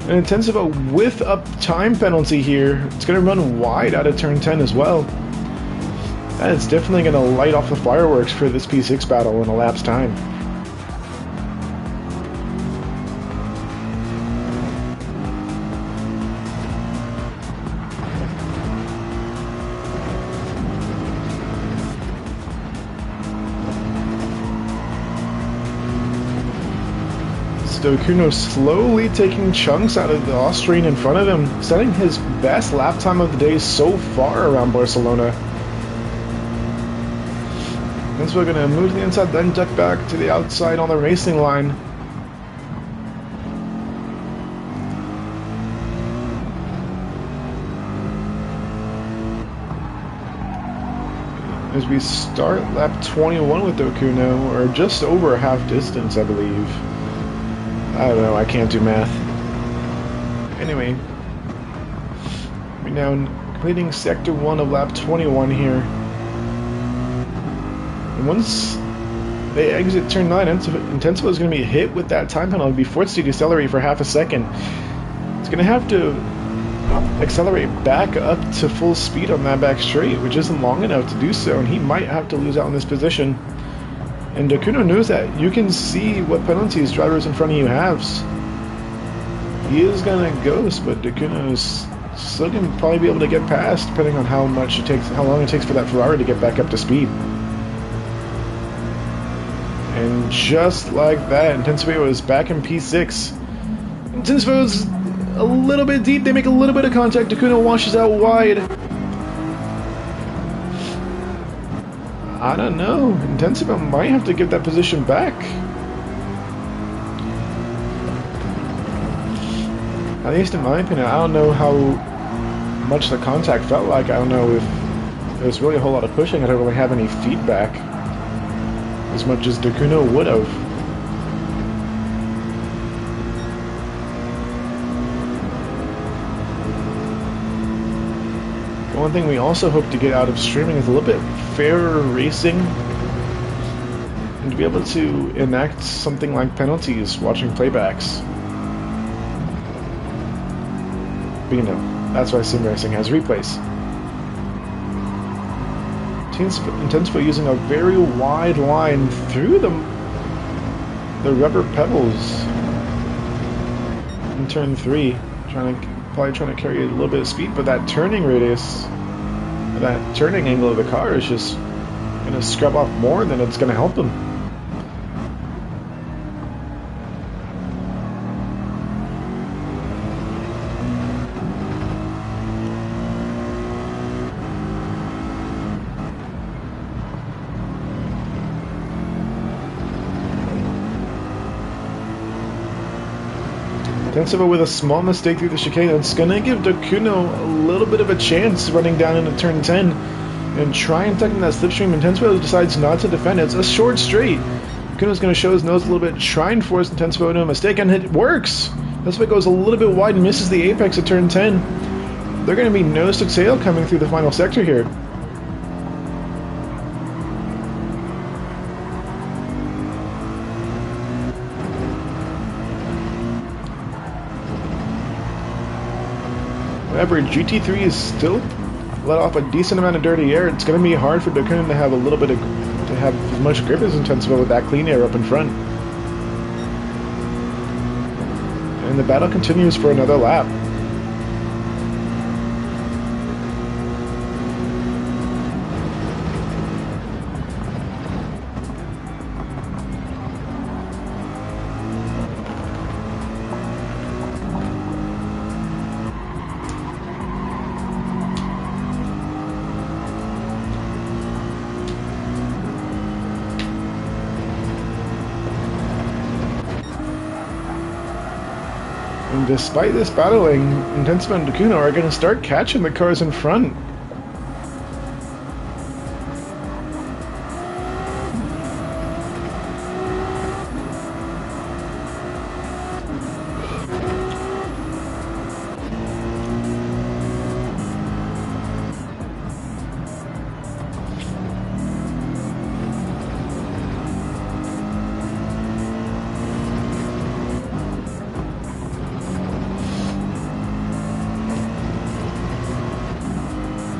And Intensivo with a time penalty here. It's going to run wide out of turn 10 as well. That is definitely going to light off the fireworks for this P6 battle in a lap's time. Dokuno slowly taking chunks out of the Austrian in front of him, setting his best lap time of the day so far around Barcelona. And so we're going to move to the inside, then duck back to the outside on the racing line. As we start lap 21 with Dokuno, or just over half distance, I believe. I don't know, I can't do math. Anyway, we're now completing sector 1 of lap 21 here. And once they exit turn 9, Intensivo is going to be hit with that time penalty, be forced to decelerate for half a second. It's going to have to accelerate back up to full speed on that back straight, which isn't long enough to do so, and he might have to lose out in this position. And Dokuno knows that. You can see what penalties drivers in front of you have. He is gonna ghost, but Dokuno is still gonna probably be able to get past, depending on how long it takes for that Ferrari to get back up to speed. And just like that, Intensivo is back in P6. Intensivo is a little bit deep. They make a little bit of contact. Dokuno washes out wide. I don't know. Intensivo might have to give that position back. At least in my opinion, I don't know how much the contact felt like. I don't know if there was really a whole lot of pushing. I don't really have any feedback as much as Dokuno would have. One thing we also hope to get out of streaming is a little bit fairer racing, and to be able to enact something like penalties watching playbacks. But you know, that's why sim racing has replays. Intensivo using a very wide line through the rubber pebbles in turn 3, probably trying to carry a little bit of speed, but that turning radius, that turning angle of the car is just going to scrub off more than it's going to help them. Intensivo with a small mistake through the chicane. It's going to give Dokuno a little bit of a chance running down into turn 10 and try and tuck in that slipstream. Intensivo decides not to defend it. It's a short straight. Dokuno's going to show his nose a little bit, try and force Intensivo into a mistake, and it works. Intensivo goes a little bit wide and misses the apex at turn 10. they're going to be nose to tail coming through the final sector here. However, GT3 is still let off a decent amount of dirty air. It's going to be hard for Dokuno to have a little bit of as much grip as Intensivo with that clean air up in front. And the battle continues for another lap. And despite this battling, Intensivo and Dokuno are going to start catching the cars in front.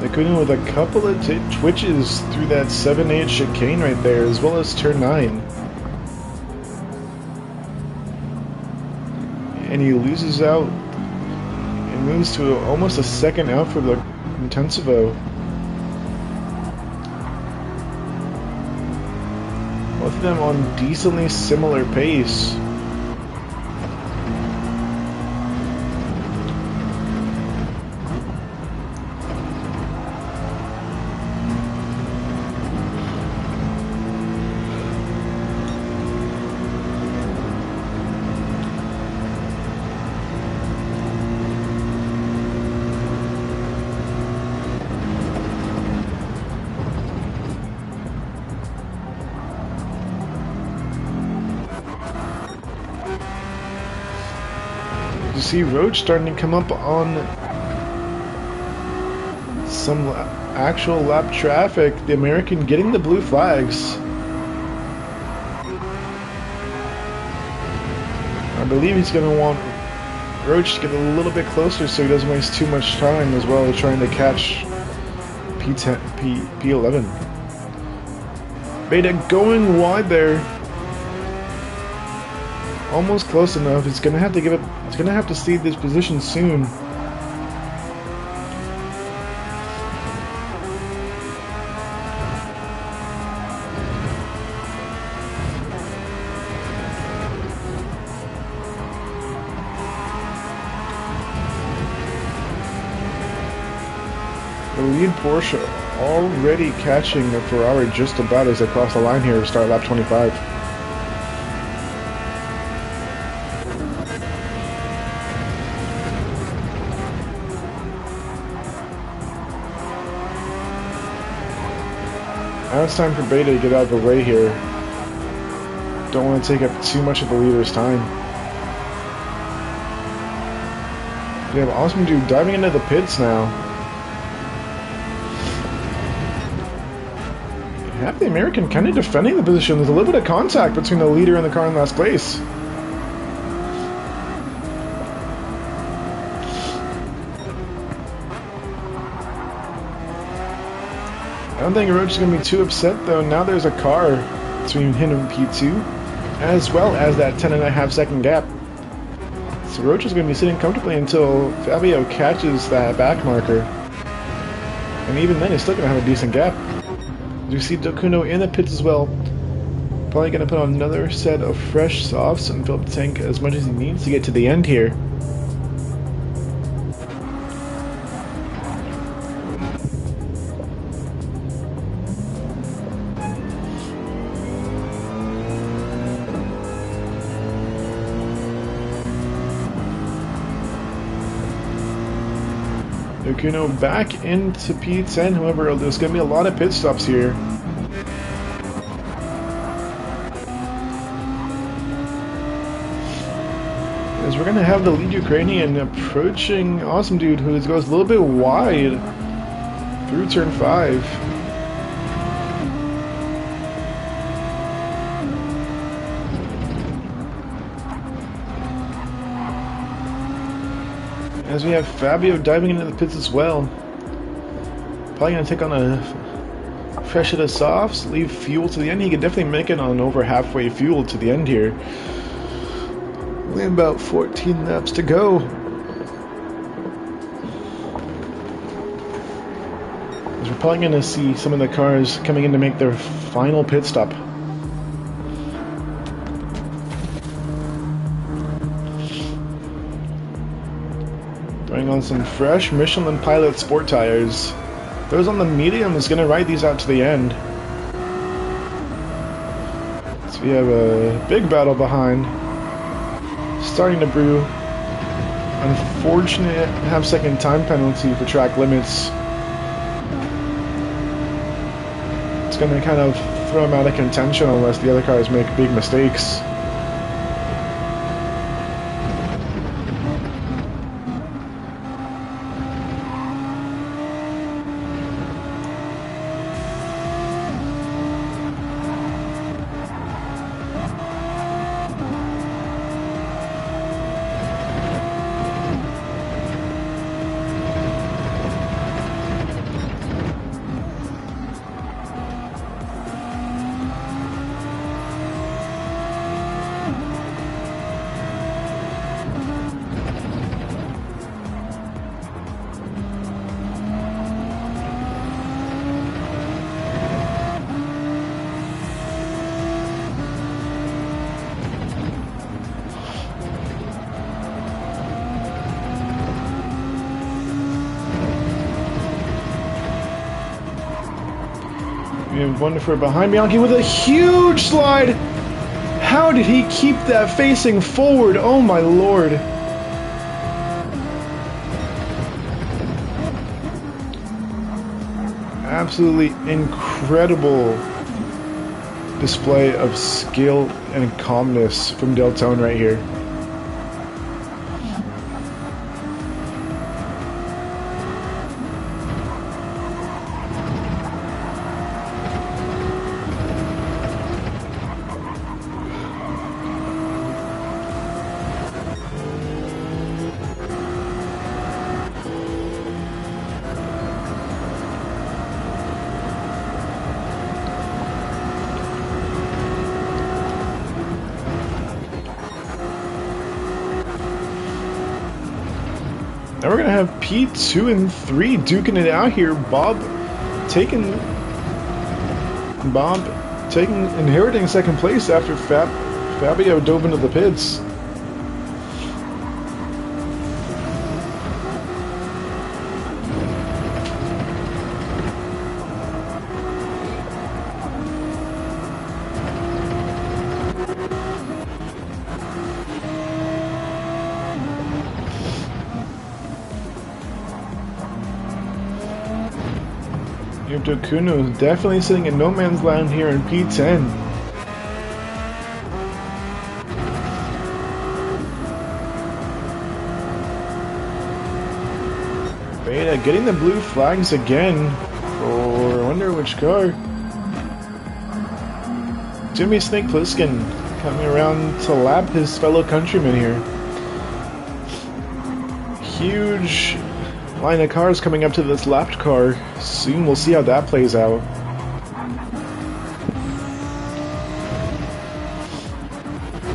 Dokuno with a couple of twitches through that 7-8 chicane right there, as well as turn 9. And he loses out and moves to almost a second out for the Intensivo. Both of them on decently similar pace. You see Roach starting to come up on some actual lap traffic. The American getting the blue flags. I believe he's going to want Roach to get a little bit closer so he doesn't waste too much time, as well as trying to catch P11. Beta going wide there. Almost close enough. He's gonna have to give it. He's gonna have to cede this position soon. The lead Porsche already catching the Ferrari just about as they cross the line here to start lap 25. Now it's time for Beta to get out of the way here. Don't want to take up too much of the leader's time. We have Awesome Dude diving into the pits now. Have the American kind of defending the position. There's a little bit of contact between the leader and the car in last place. I don't think Roach is going to be too upset though. Now there's a car between him and P2, as well as that 10.5 second gap. So Roach is going to be sitting comfortably until Fabio catches that back marker. And even then he's still going to have a decent gap. You see Dokuno in the pits as well. Probably going to put on another set of fresh softs and fill up the tank as much as he needs to get to the end here. Dokuno back into P10, however, there's going to be a lot of pit stops here. As we're going to have the lead Ukrainian approaching Awesome Dude, who goes a little bit wide through turn 5. As we have Fabio diving into the pits as well. Probably going to take on a fresh hit of softs, leave fuel to the end. He can definitely make it on over halfway fuel to the end here. Only about 14 laps to go. As we're probably going to see some of the cars coming in to make their final pit stop. Throwing on some fresh Michelin Pilot Sport tires. Those on the medium is going to ride these out to the end. So we have a big battle behind. Starting to brew. Unfortunate half-second time penalty for track limits. It's going to kind of throw him out of contention unless the other cars make big mistakes. We have Wonderful behind Bianchi with a huge slide. How did he keep that facing forward? Oh my lord. Absolutely incredible display of skill and calmness from Deltone right here. Now we're going to have P2 and 3 duking it out here. Bob inheriting second place after Fabio dove into the pits. Kuno is definitely sitting in no man's land here in P10. Beta getting the blue flags again for I wonder which car. Jimmy Snake Pliskin coming around to lap his fellow countryman here. Huge line of cars coming up to this lapped car. Soon we'll see how that plays out.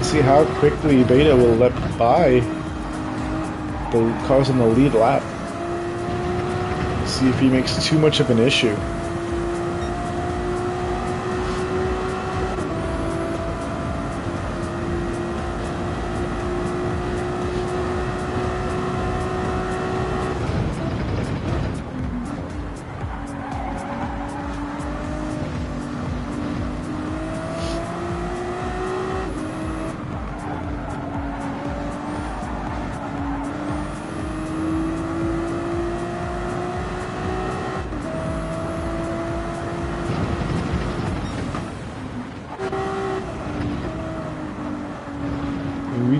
See how quickly Beta will let by the cars in the lead lap. See if he makes too much of an issue.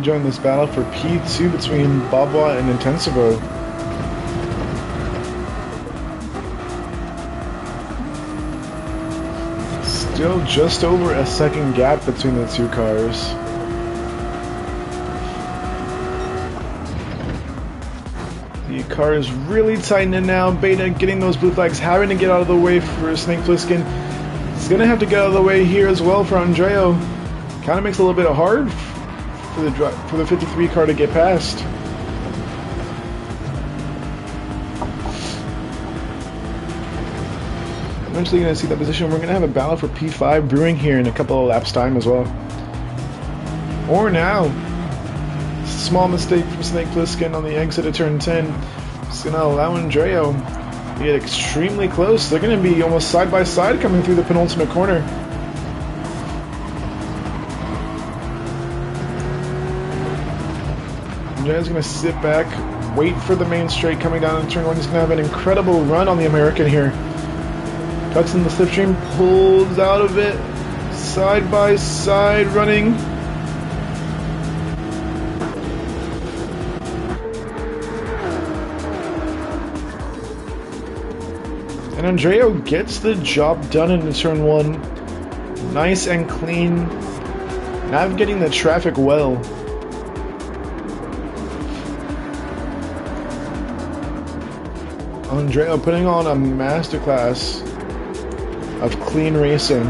rejoin this battle for P2 between Bobwa and Intensivo. Still just over a second gap between the two cars. The car is really tightening now. Beta getting those blue flags, having to get out of the way for Snake Plissken. He's gonna have to get out of the way here as well for Andreo. Kind of makes it a little bit hard for the 53 car to get past. Eventually going to see that position. We're going to have a battle for P5 brewing here in a couple of laps time as well. Or now. Small mistake from Snake Plissken on the exit of turn 10. It's going to allow Andreo to get extremely close. They're going to be almost side by side coming through the penultimate corner. Andrea's going to sit back, wait for the main straight coming down in turn 1. He's going to have an incredible run on the American here. Cuts in the slipstream, pulls out of it, side by side running. And Andreo gets the job done in turn 1. Nice and clean, navigating the traffic well. Andreo putting on a masterclass of clean racing.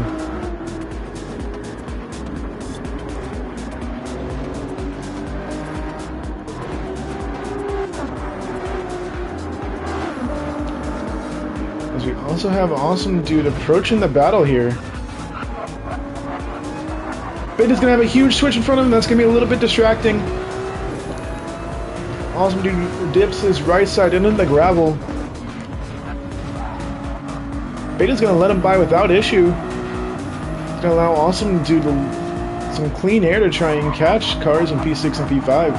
As we also have Awesome Dude approaching the battle here. Beta's gonna have a huge switch in front of him. That's gonna be a little bit distracting. Awesome Dude dips his right side into the gravel. Beta's going to let him by without issue. It's going to allow Awesome Dude some clean air to try and catch cars in P6 and P5.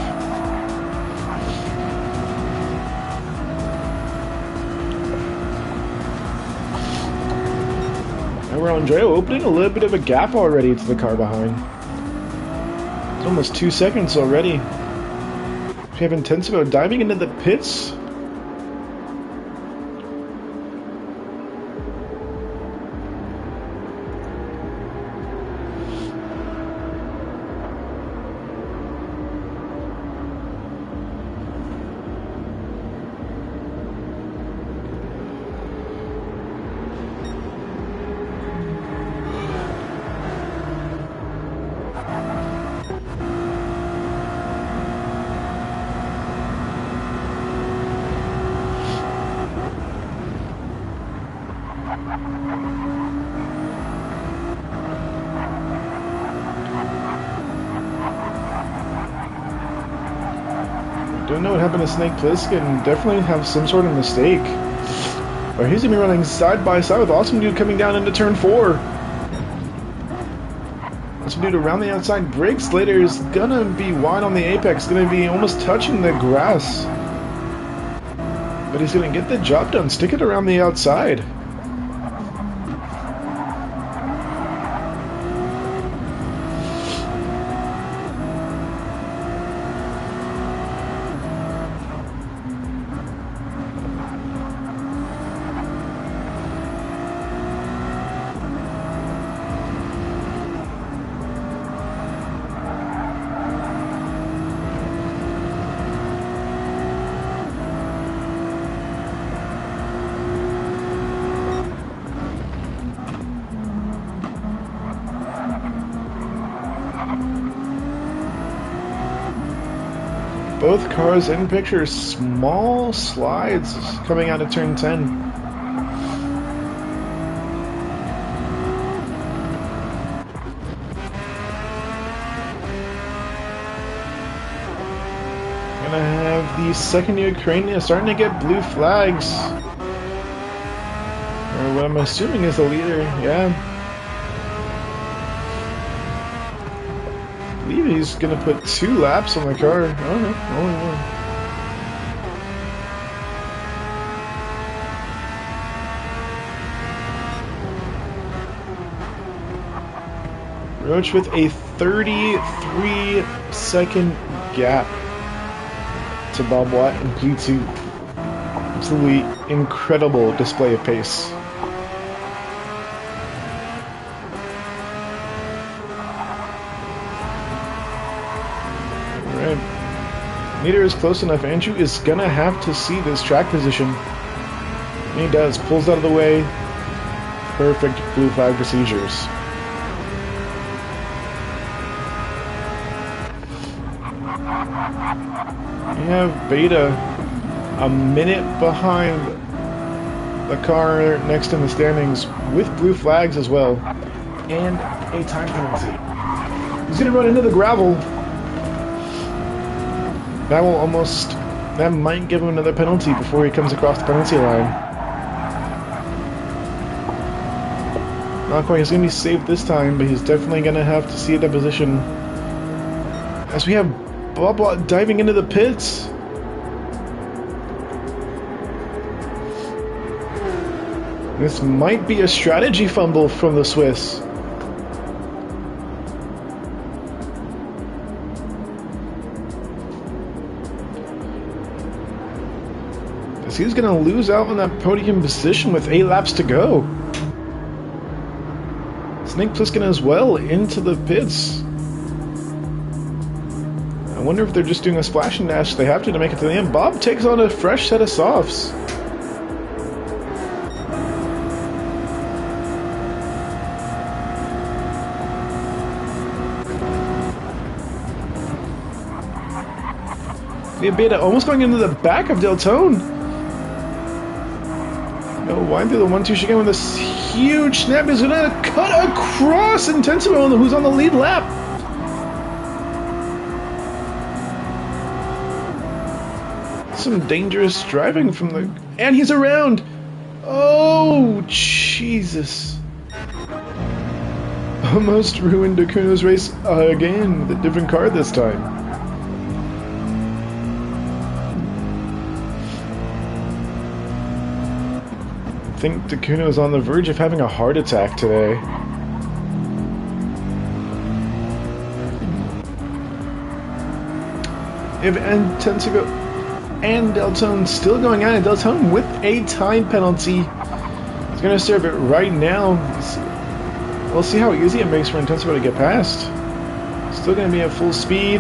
And we're on Andreo opening a little bit of a gap already to the car behind. It's almost 2 seconds already. We have Intensivo diving into the pits. Don't know what happened to Snake Plissken. Definitely have some sort of mistake. Or he's gonna be running side by side with Awesome Dude coming down into turn 4. Awesome Dude around the outside brakes later is gonna be wide on the apex, gonna be almost touching the grass. But he's gonna get the job done. Stick it around the outside. Both cars in picture, small slides coming out of turn 10. Gonna have the second Ukrainian starting to get blue flags. Or what I'm assuming is the leader, yeah. I believe he's gonna put 2 laps on the car. Oh no, only 1. Roach with a 33-second gap to Bob Watt in P2. Absolutely incredible display of pace. Alright. Leader is close enough. Andrew is gonna have to see this track position. And he does. Pulls out of the way. Perfect blue flag procedures. We have Beta a minute behind the car next in the standings with blue flags as well, and a time penalty. He's going to run into the gravel. That might give him another penalty before he comes across the penalty line. Not quite. He's going to be saved this time, but he's definitely going to have to see a deposition. As we have Bob Watt diving into the pits. This might be a strategy fumble from the Swiss. As he's going to lose out on that podium position with 8 laps to go. Snake Plissken as well into the pits. I wonder if they're just doing a splash and dash. They have to make it to the end. Bob takes on a fresh set of softs. Beta almost going into the back of Deltone. No, wind through the 1-2 chicane with this huge snap. Is going to cut across Intensimo, who's on the lead lap. Some dangerous driving from the... And he's around! Oh, Jesus. Almost ruined Okuno's race again with a different car this time. I think Dacuno is on the verge of having a heart attack today. If Intensimo and Deltone still going at it. Deltone with a time penalty. He's going to serve it right now. We'll see how easy it makes for Intensimo to get past. Still going to be at full speed.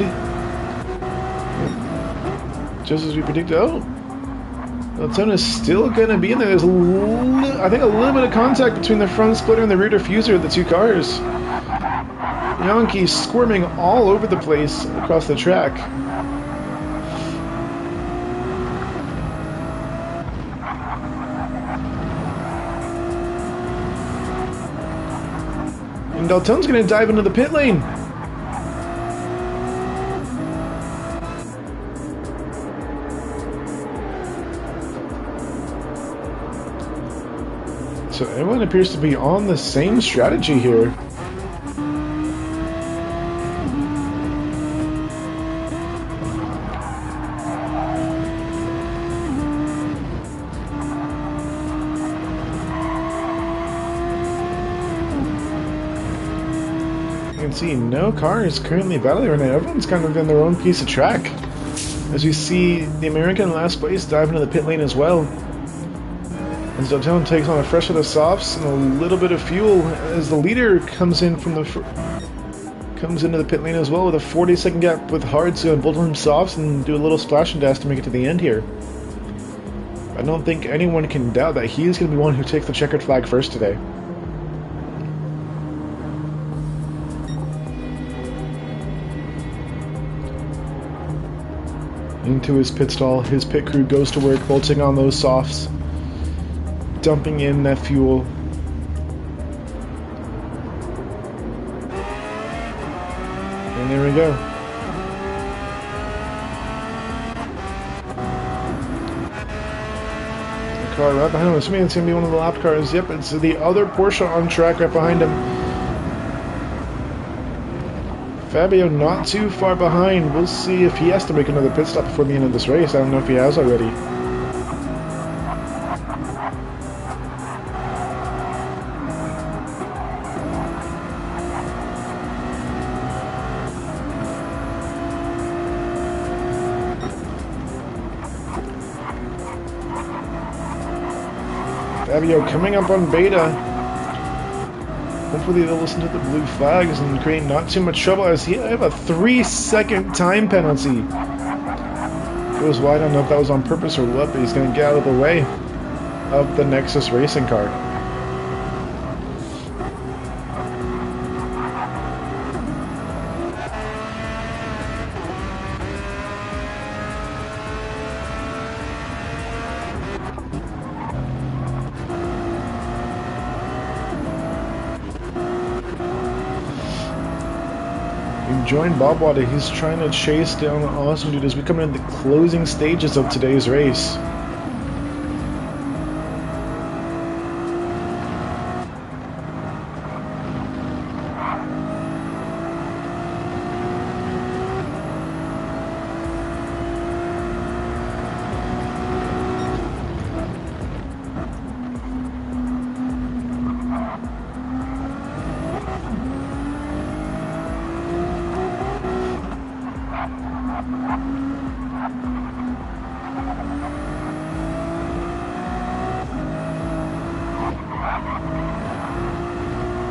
Just as we predicted. Oh, Deltone is still going to be in there. There's I think a little bit of contact between the front splitter and the rear diffuser of the two cars. Yankee squirming all over the place across the track. And Deltone's going to dive into the pit lane. So everyone appears to be on the same strategy here. You can see no car is currently battling right now. Everyone's kind of in their own piece of track. As we see the American in last place dive into the pit lane as well. As Deltone takes on a fresh set of softs and a little bit of fuel as the leader comes in from the comes into the pit lane as well with a 40-second gap with hards to bolt on softs and do a little splash and dash to make it to the end here. I don't think anyone can doubt that he's going to be one who takes the checkered flag first today. Into his pit stall, his pit crew goes to work bolting on those softs, dumping in that fuel. And there we go. The car right behind him. Assuming it's going to be one of the lap cars. Yep, it's the other Porsche on track right behind him. Fabio not too far behind. We'll see if he has to make another pit stop before the end of this race. I don't know if he has already. Fabio coming up on beta. Hopefully they'll listen to the blue flags and create not too much trouble as he have a 3-second time penalty. Goes wide. I don't know if that was on purpose or what, but he's going to get out of the way of the Nexus racing car. Join Bob Water. He's trying to chase down Awesome Dude as we come into the closing stages of today's race.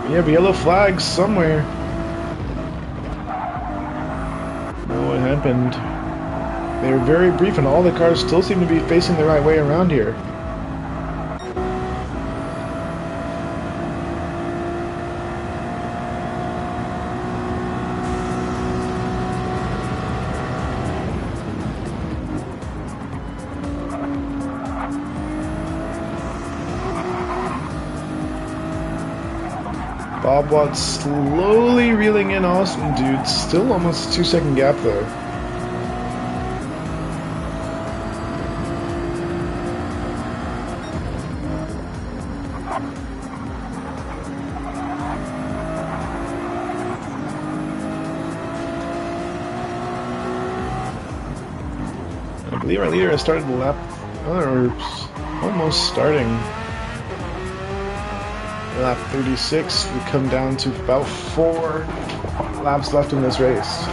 We have yellow flags somewhere. No, what happened? They were very brief and all the cars still seem to be facing the right way around here. Bob Watt slowly reeling in Awesome Dude. Still almost a 2-second gap though. I believe our leader has started the lap, or almost starting. Lap 36, we come down to about 4 laps left in this race.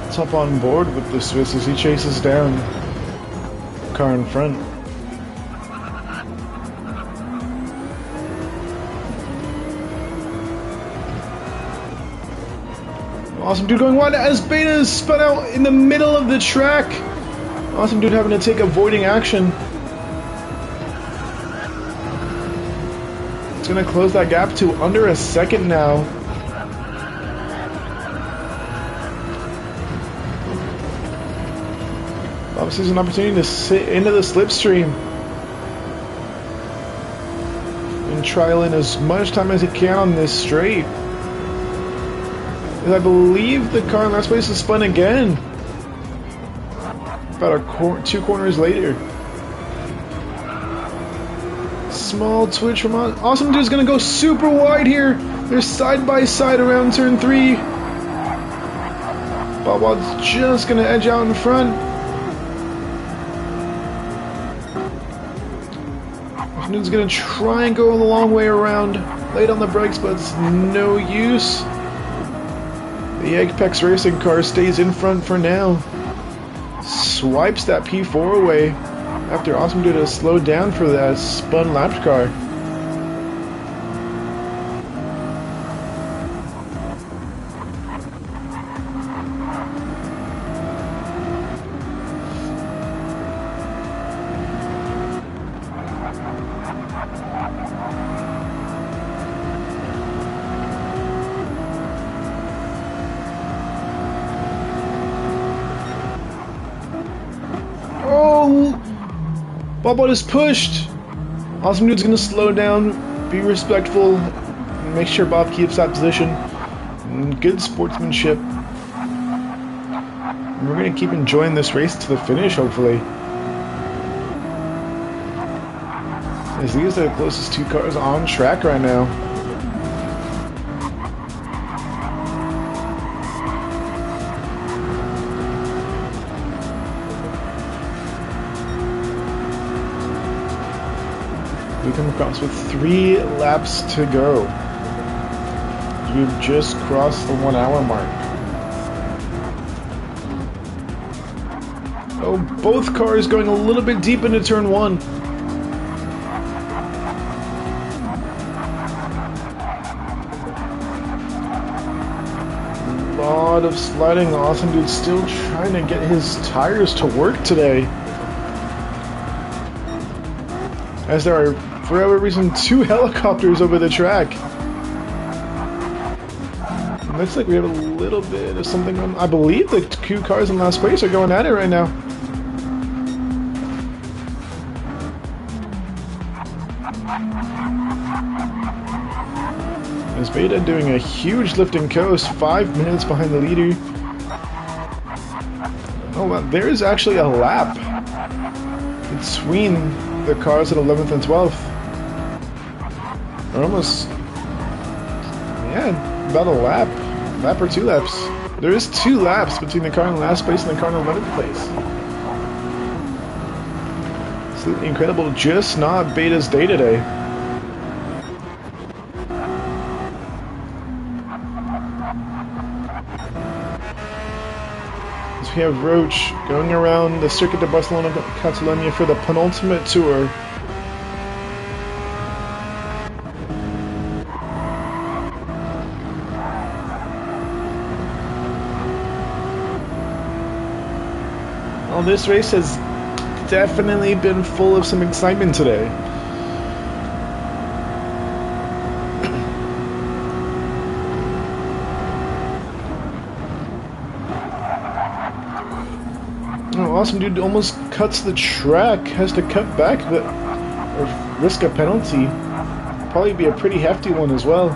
Let's hop on board with the Swiss as he chases down the car in front. Awesome Dude going wide as Beta is spun out in the middle of the track. Awesome Dude having to take avoiding action. It's going to close that gap to under a second now. Bob sees an opportunity to sit into the slipstream and trial in as much time as he can on this straight. I believe the car in last place is spun again. About 2 corners later. Small twitch from Awesome Dude's gonna go super wide here. They're side by side around turn 3. Bob Watt's just gonna edge out in front. Awesome Dude's gonna try and go the long way around. Late on the brakes, but it's no use. The Apex Racing car stays in front for now. Swipes that P4 away after Awesome Dude has slowed down for that spun lapped car. Bob Watt is pushed. Awesome Dude's gonna slow down, be respectful, and make sure Bob keeps that position. And good sportsmanship. And we're gonna keep enjoying this race to the finish, hopefully. As these are the closest 2 cars on track right now. We come across with 3 laps to go. We've just crossed the 1 hour mark. Oh, both cars going a little bit deep into turn 1. A lot of sliding. Awesome dude still trying to get his tires to work today. As there are, for whatever reason, 2 helicopters over the track. It looks like we have a little bit of something on. I believe the 2 cars in last place are going at it right now. As Beta doing a huge lift and coast, 5 minutes behind the leader. Oh, well, there's actually a lap between the cars at 11th and 12th. Or almost, yeah, about a lap or 2 laps. There is 2 laps between the car in last place and the car in 11th place. Absolutely incredible. Just not Beta's day today. We have Roach going around the Circuit de Barcelona, Catalonia for the penultimate tour. Well, this race has definitely been full of some excitement today. Awesome dude almost cuts the track, has to cut back or risk a penalty. Probably be a pretty hefty one as well.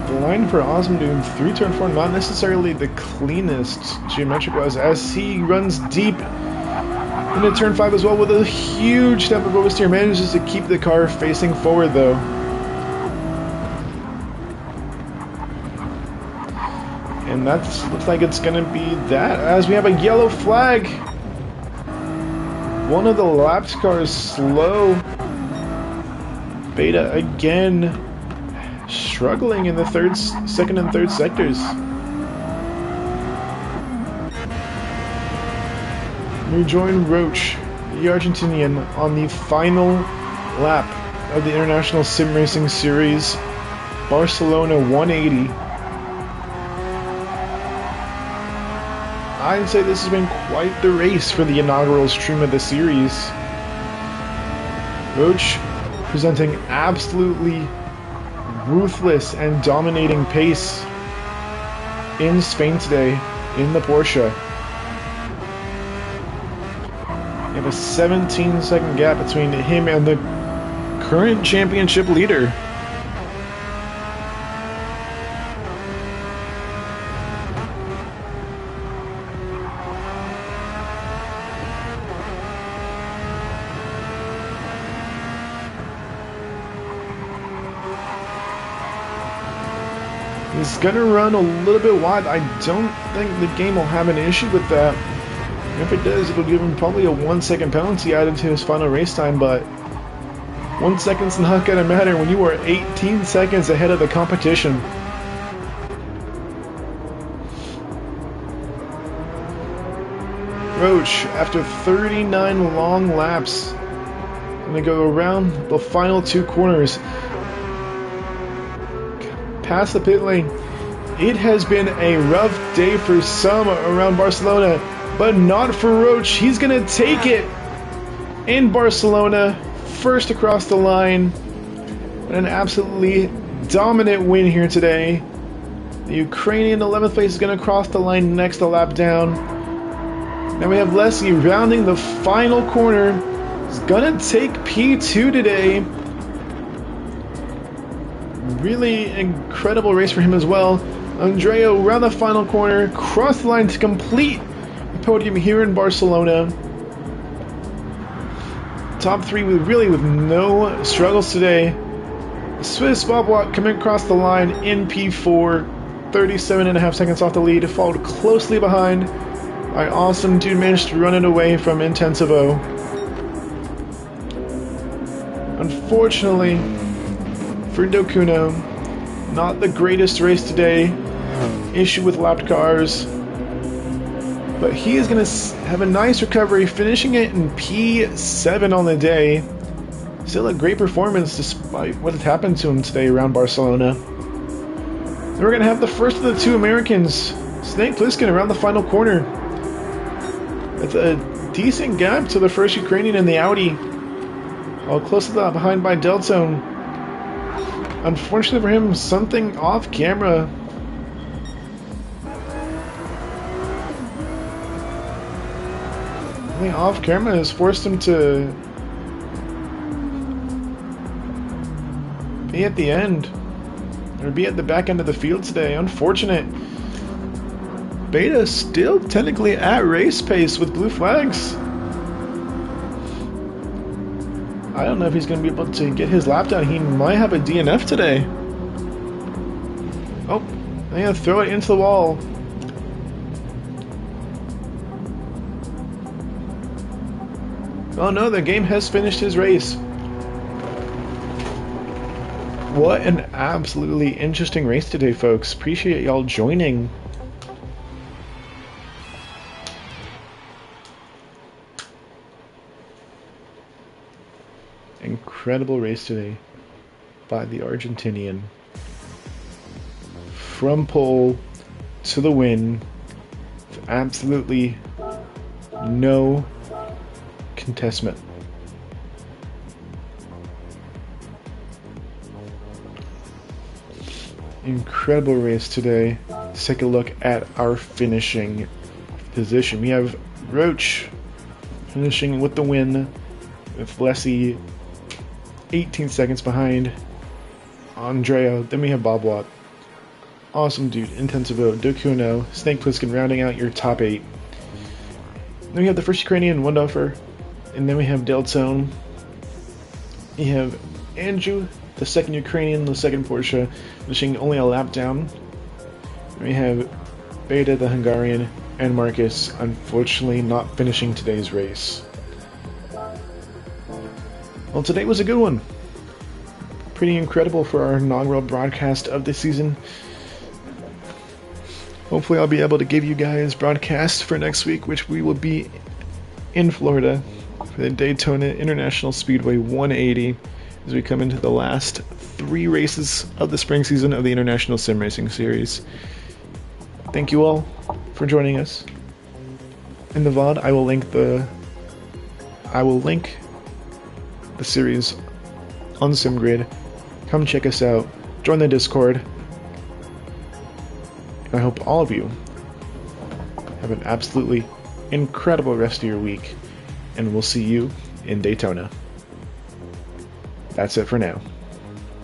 The line for Awesome Dude through turn 4, not necessarily the cleanest geometric wise, as he runs deep into turn 5 as well with a huge step of oversteer. Manages to keep the car facing forward though. And that looks like it's going to be that, as we have a yellow flag. One of the lapped cars slow. Beta again struggling in the second and third sectors. We join Roach, the Argentinian, on the final lap of the International Sim Racing Series Barcelona 180. I'd say this has been quite the race for the inaugural stream of the series. Roach presenting absolutely ruthless and dominating pace in Spain today in the Porsche. You have a 17-second gap between him and the current championship leader. He's gonna run a little bit wide. I don't think the game will have an issue with that. If it does, it'll give him probably a 1-second penalty added to his final race time, but 1 second's not gonna matter when you are 18 seconds ahead of the competition. Roach, after 39 long laps, gonna go around the final 2 corners. Past the pit lane. It has been a rough day for some around Barcelona, but not for Roach. He's gonna take it in Barcelona, first across the line. An absolutely dominant win here today. The Ukrainian 11th place is gonna cross the line next a lap down. Now we have Leslie rounding the final corner. He's gonna take P2 today. Really incredible race for him as well. Andrea around the final corner, cross the line to complete the podium here in Barcelona. top three with no struggles today. Swiss Bob Watt coming across the line in P4, 37.5 seconds off the lead, followed closely behind by Awesome Dude, managed to run it away from Intensivo. Unfortunately for Dokuno, not the greatest race today, issue with lapped cars, but he is going to have a nice recovery, finishing it in P7 on the day. Still a great performance despite what has happened to him today around Barcelona. And we're going to have the first of the two Americans, Snake Plissken, around the final corner. It's a decent gap to the first Ukrainian in the Audi. All close to that, behind by Deltone. Unfortunately for him, something off camera. I think off camera has forced him to be at the end, or be at the back end of the field today. Unfortunate. Beta still technically at race pace with blue flags. I don't know if he's going to be able to get his lap down. He might have a DNF today. Oh, I'm going to throw it into the wall. Oh no, the game has finished his race. What an absolutely interesting race today, folks. Appreciate y'all joining. Incredible race today by the Argentinian. From pole to the win, with absolutely no contestment. Incredible race today. Let's take a look at our finishing position. We have Roach finishing with the win, with Lessie 18 seconds behind Andrea. Then we have Bob Watt, Awesome Dude, Intensivo, Dokuno, Snake Plissken rounding out your top 8. Then we have the first Ukrainian, Wondoffer, and then we have Deltone. We have Andrew, the second Ukrainian, the second Porsche, finishing only a lap down. We have Beta, the Hungarian, and Marcus, unfortunately not finishing today's race. Well, today was a good one. Pretty incredible for our inaugural broadcast of the season. Hopefully I'll be able to give you guys broadcasts for next week, which we will be in Florida for the Daytona International Speedway 180 as we come into the last 3 races of the spring season of the International Sim Racing Series. Thank you all for joining us. In the VOD, I will link the series on SimGrid. Come check us out. Join the Discord. And I hope all of you have an absolutely incredible rest of your week. And we'll see you in Daytona. That's it for now.